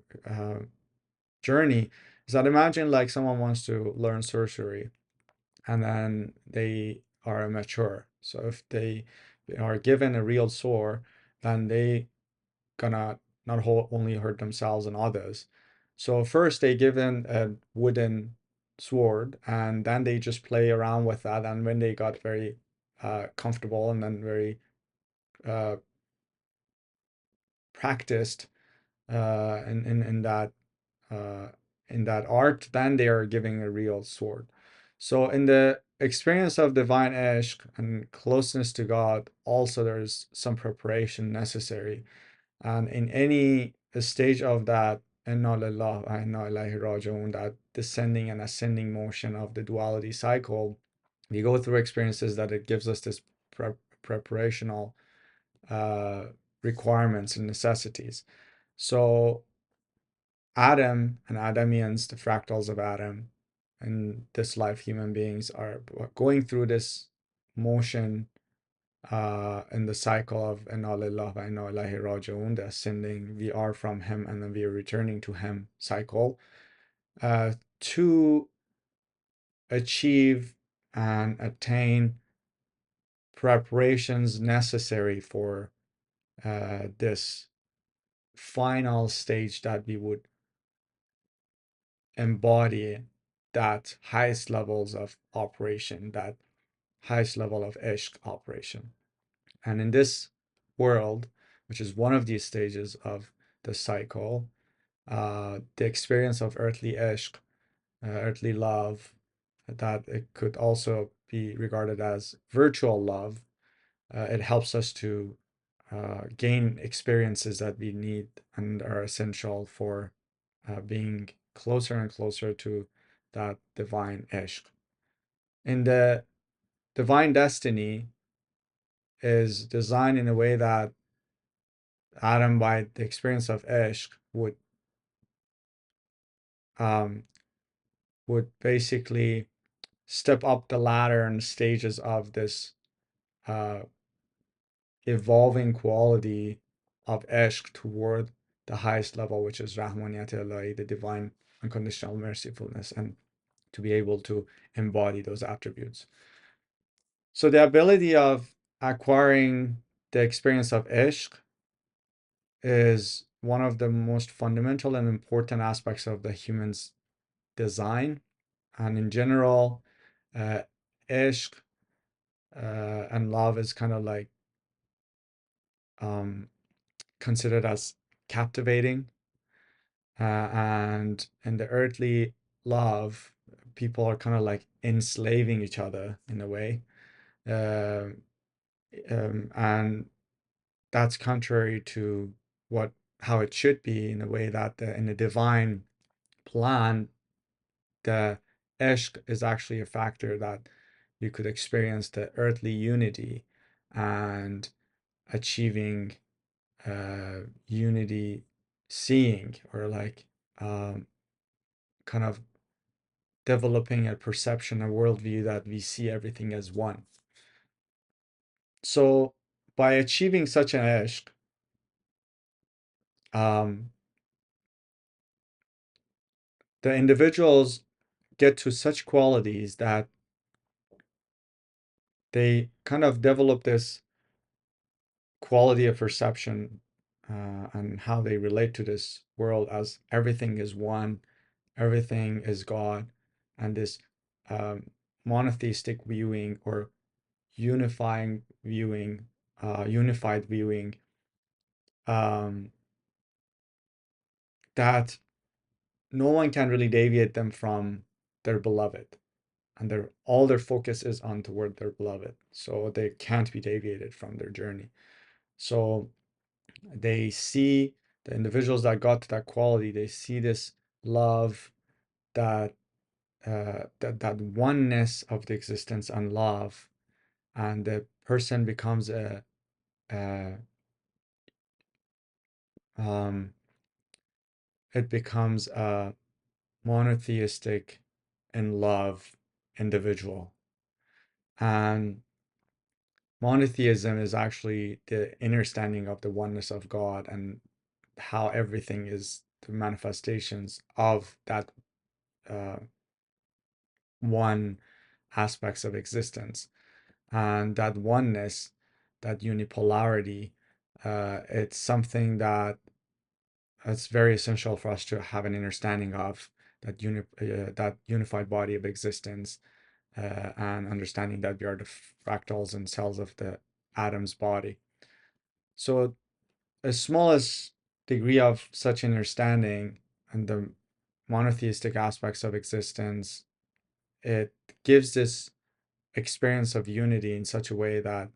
journey. Is that imagine like someone wants to learn sorcery and then they are mature. So if they are given a real sword, then they gonna not only hurt themselves and others. So first they give them a wooden sword and then they just play around with that. And when they got very comfortable and then very uh, practiced in that uh, in that art, then they are giving a real sword. So in the experience of divine ishq and closeness to God, also there's some preparation necessary. And in any stage of that, inna lillah wa inna ilaihi raji'un, that descending and ascending motion of the duality cycle, we go through experiences that it gives us this preparational uh, requirements and necessities. So Adam and Adamians, the fractals of Adam, in this life, human beings are going through this motion in the cycle of inna lillahi wa inna ilaihi raji'un, the ascending, we are from him and then we are returning to him cycle, to achieve and attain preparations necessary for this final stage that we would embody that highest levels of operation, that highest level of ishq operation. And in this world, which is one of these stages of the cycle, the experience of earthly ishq, earthly love, that it could also be regarded as virtual love. It helps us to gain experiences that we need and are essential for being closer and closer to that divine ishq. In the divine destiny is designed in a way that Adam, by the experience of ishq, um, would basically step up the ladder and stages of this uh, evolving quality of ishq toward the highest level, which is Rahmaniyat Ilahi, the divine unconditional mercifulness, and to be able to embody those attributes. So the ability of acquiring the experience of ishq is one of the most fundamental and important aspects of the human's design. And in general, uh, ishq and love is kind of like um, considered as captivating. And in the earthly love, people are kind of like enslaving each other in a way. Uh, and that's contrary to what how it should be, in a way that in the divine plan, the ishq is actually a factor that you could experience the earthly unity and achieving unity seeing, or like um, kind of developing a perception, a worldview that we see everything as one. So by achieving such an ishq, um, the individuals get to such qualities that they kind of develop this quality of perception and how they relate to this world as everything is one, everything is God, and this um, monotheistic viewing or unifying viewing, unified viewing, um, that no one can really deviate them from their beloved, and their all their focus is on toward their beloved, so they can't be deviated from their journey. So they see the individuals that got to that quality, they see this love, that that oneness of the existence and love, and the person becomes a um, it becomes a monotheistic in love individual. And monotheism is actually the understanding of the oneness of God, and how everything is the manifestations of that uh, one aspects of existence. And that oneness, that unipolarity, it's something that it's very essential for us to have an understanding of that unified body of existence, and understanding that we are the fractals and cells of the atom's body. So, as smallest degree of such understanding and the monotheistic aspects of existence, it gives this experience of unity in such a way that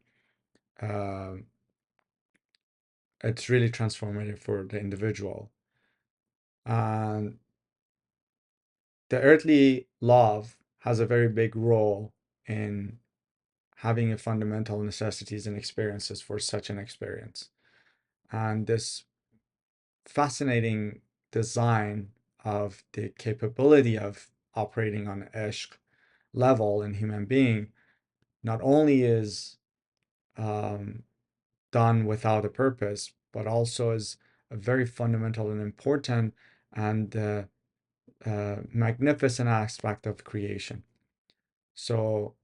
um it's really transformative for the individual. And the earthly love has a very big role in having a fundamental necessities and experiences for such an experience. And this fascinating design of the capability of operating on ishq level in human being not only is um, done without a purpose, but also is a very fundamental and important and magnificent aspect of creation. So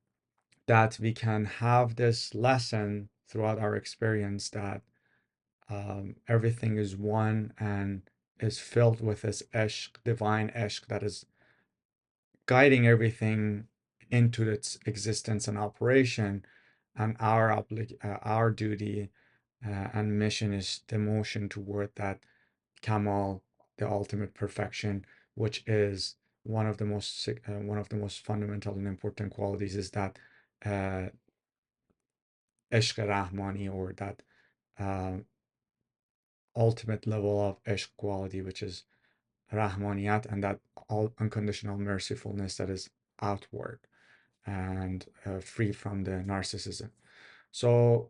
that we can have this lesson throughout our experience that everything is one and is filled with this ishq, divine ishq, that is guiding everything into its existence and operation. And our duty and mission is the motion toward that Kamal, the ultimate perfection, which is one of the most fundamental and important qualities, is that uh, ishq rahmani, or that uh, ultimate level of ishq quality, which is rahmaniyat, and that all unconditional mercifulness that is outward and free from the narcissism. So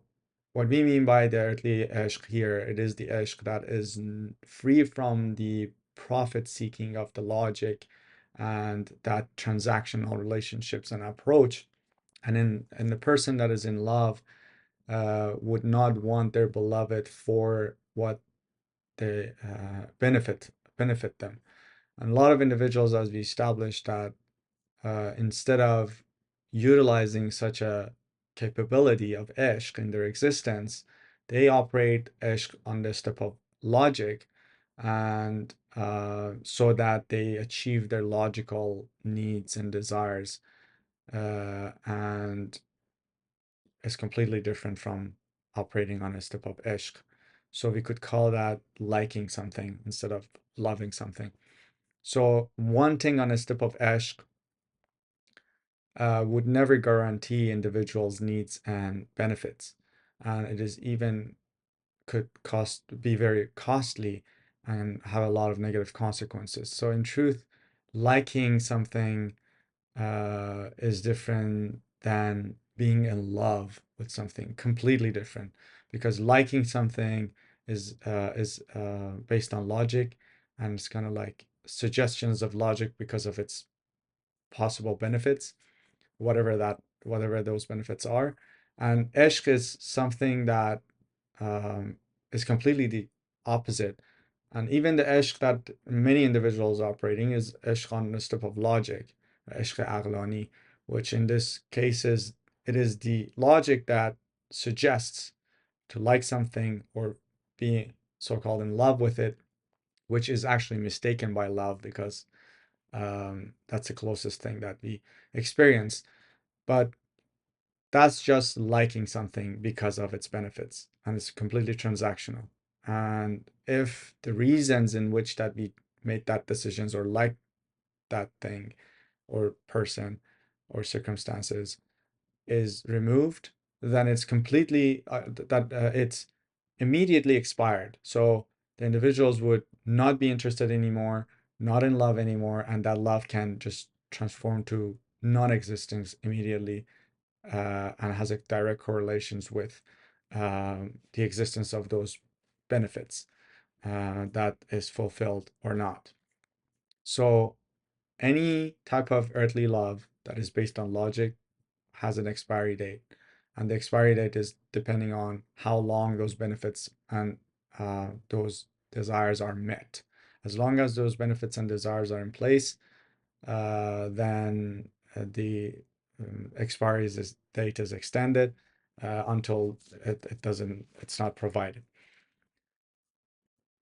what we mean by the earthly ishq here, it is the ishq that is free from the profit seeking of the logic and that transactional relationships and approach. And in the person that is in love would not want their beloved for what they benefit them. And a lot of individuals, as we established, that instead of utilizing such a capability of ishq in their existence, they operate ishq on the step of logic, and so that they achieve their logical needs and desires, and it's completely different from operating on a step of ishq. So we could call that liking something instead of loving something. So wanting on a step of ishq would never guarantee individuals' needs and benefits, and it is even could be very costly and have a lot of negative consequences. So in truth, liking something is different than being in love with something, completely different, because liking something is based on logic, and it's kind of like suggestions of logic because of its possible benefits, whatever those benefits are. And ishq is something that um, is completely the opposite. And even the ishq that many individuals are operating is ishq on the step of logic, ishq aqlani, which in this case is it is the logic that suggests to like something or be so-called in love with it, which is actually mistaken by love, because that's the closest thing that we experience. But that's just liking something because of its benefits, and it's completely transactional. And if the reasons in which that we made that decisions or like that thing or person or circumstances is removed, then it's completely it's immediately expired. So the individuals would not be interested anymore, not in love anymore, and that love can just transform to non-existence immediately, and has a direct correlations with the existence of those benefits that is fulfilled or not. So any type of earthly love that is based on logic has an expiry date, and the expiry date is depending on how long those benefits and those desires are met. As long as those benefits and desires are in place, then the expiry date is extended until it doesn't, it's not provided.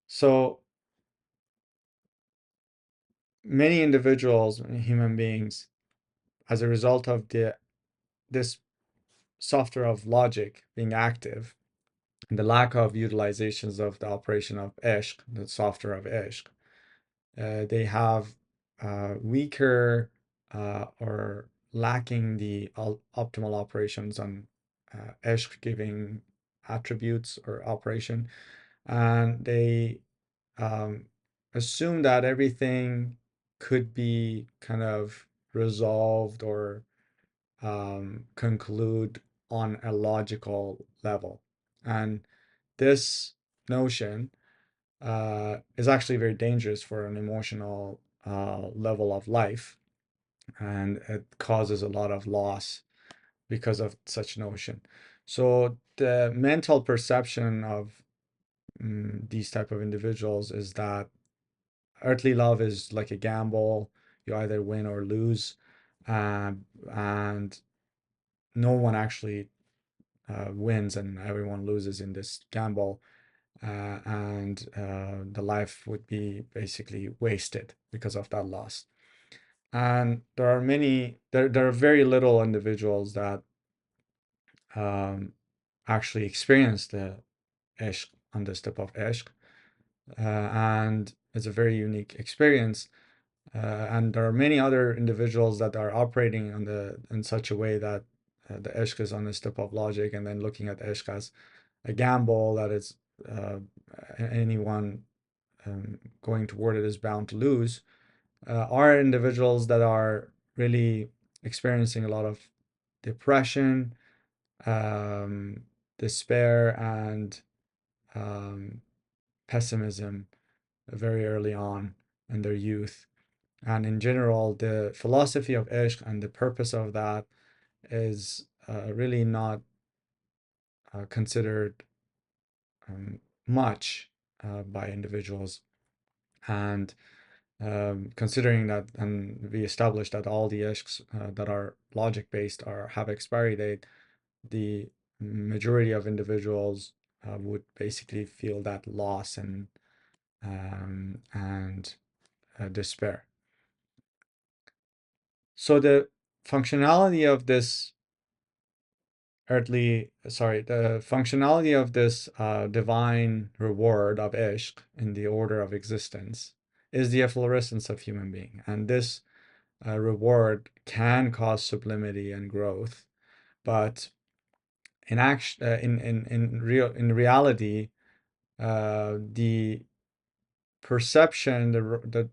So many individuals, human beings, as a result of this software of logic being active and the lack of utilizations of the operation of ishq, the software of ishq, they have weaker or lacking the optimal operations on ishq giving attributes or operation, and they um, assume that everything could be kind of resolved or conclude on a logical level. And this notion is actually very dangerous for an emotional level of life, and it causes a lot of loss because of such notion. So the mental perception of these type of individuals is that earthly love is like a gamble. You either win or lose, and no one actually wins and everyone loses in this gamble, and the life would be basically wasted because of that loss. And there are very little individuals that um, actually experience the ishq on the step of ishq, and it's a very unique experience. And there are many other individuals that are operating on the in such a way that the ishq is on the step of logic, and then looking at ishq as a gamble that is uh, anyone going toward it is bound to lose are individuals that are really experiencing a lot of depression, um, despair, and um, pessimism very early on in their youth. And in general, the philosophy of ishq and the purpose of that is really not considered um, much by individuals. And considering that, and we established that all the ishqs that are logic based are have expiry date, the majority of individuals would basically feel that loss and despair. So the functionality of this the functionality of this divine reward of ishq in the order of existence is the efflorescence of human being, and this reward can cause sublimity and growth, but in action, in reality, the perception, the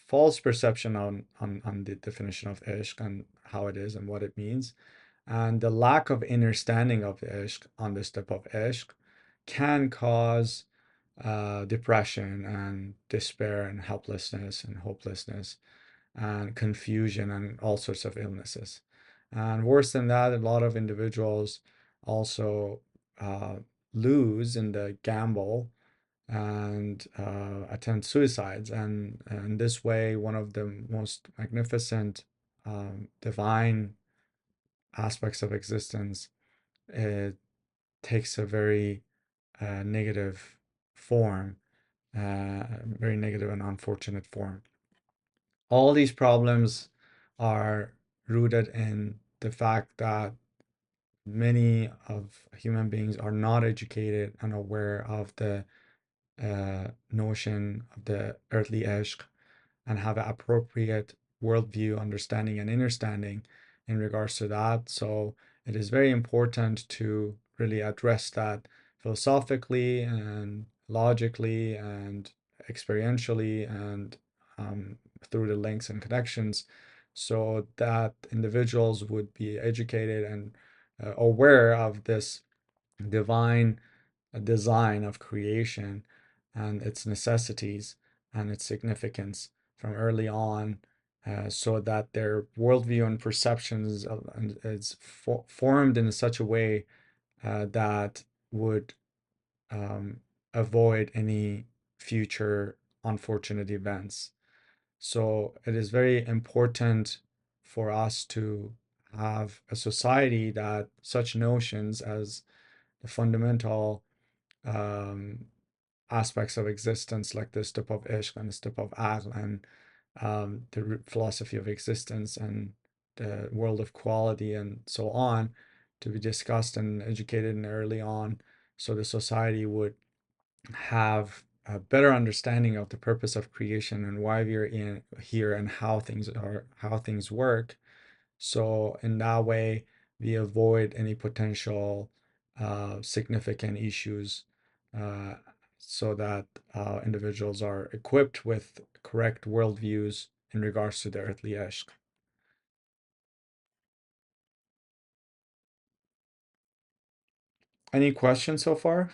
false perception on the definition of ishq and how it is and what it means, and the lack of understanding of the ishq on this type of ishq can cause depression and despair and helplessness and hopelessness and confusion and all sorts of illnesses. And worse than that, a lot of individuals also uh, lose in the gamble and attempt suicides. And in this way, one of the most magnificent divine aspects of existence, it takes a very negative form, very negative and unfortunate form. All these problems are rooted in the fact that many of human beings are not educated and aware of the notion of the earthly ishq and have an appropriate worldview, understanding, and understanding in regards to that. So it is very important to really address that philosophically and logically and experientially and through the links and connections so that individuals would be educated and aware of this divine design of creation and its necessities and its significance from early on, so that their worldview and perceptions is formed in such a way that would um, avoid any future unfortunate events. So it is very important for us to have a society that such notions as the fundamental um, aspects of existence, like the stup of ishq and the stup of aql and the philosophy of existence and the world of quality and so on, to be discussed and educated and early on, so the society would have a better understanding of the purpose of creation and why we're in here and how things work. So in that way, we avoid any potential significant issues, uh, so that individuals are equipped with correct worldviews in regards to the earthly ishq. Any questions so far?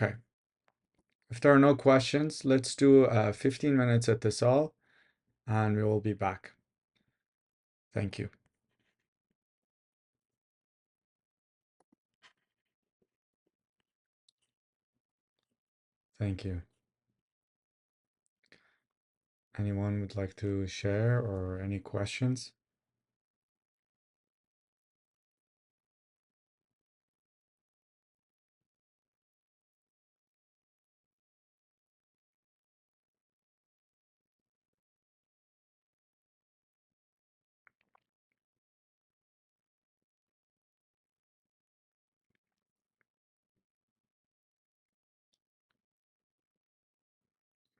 Okay. If there are no questions, let's do 15 minutes at this all, and we will be back. Thank you. Thank you. Anyone would like to share or any questions?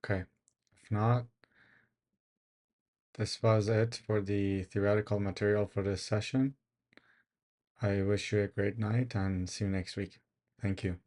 Okay. If not, this was it for the theoretical material for this session. I wish you a great night and see you next week. Thank you.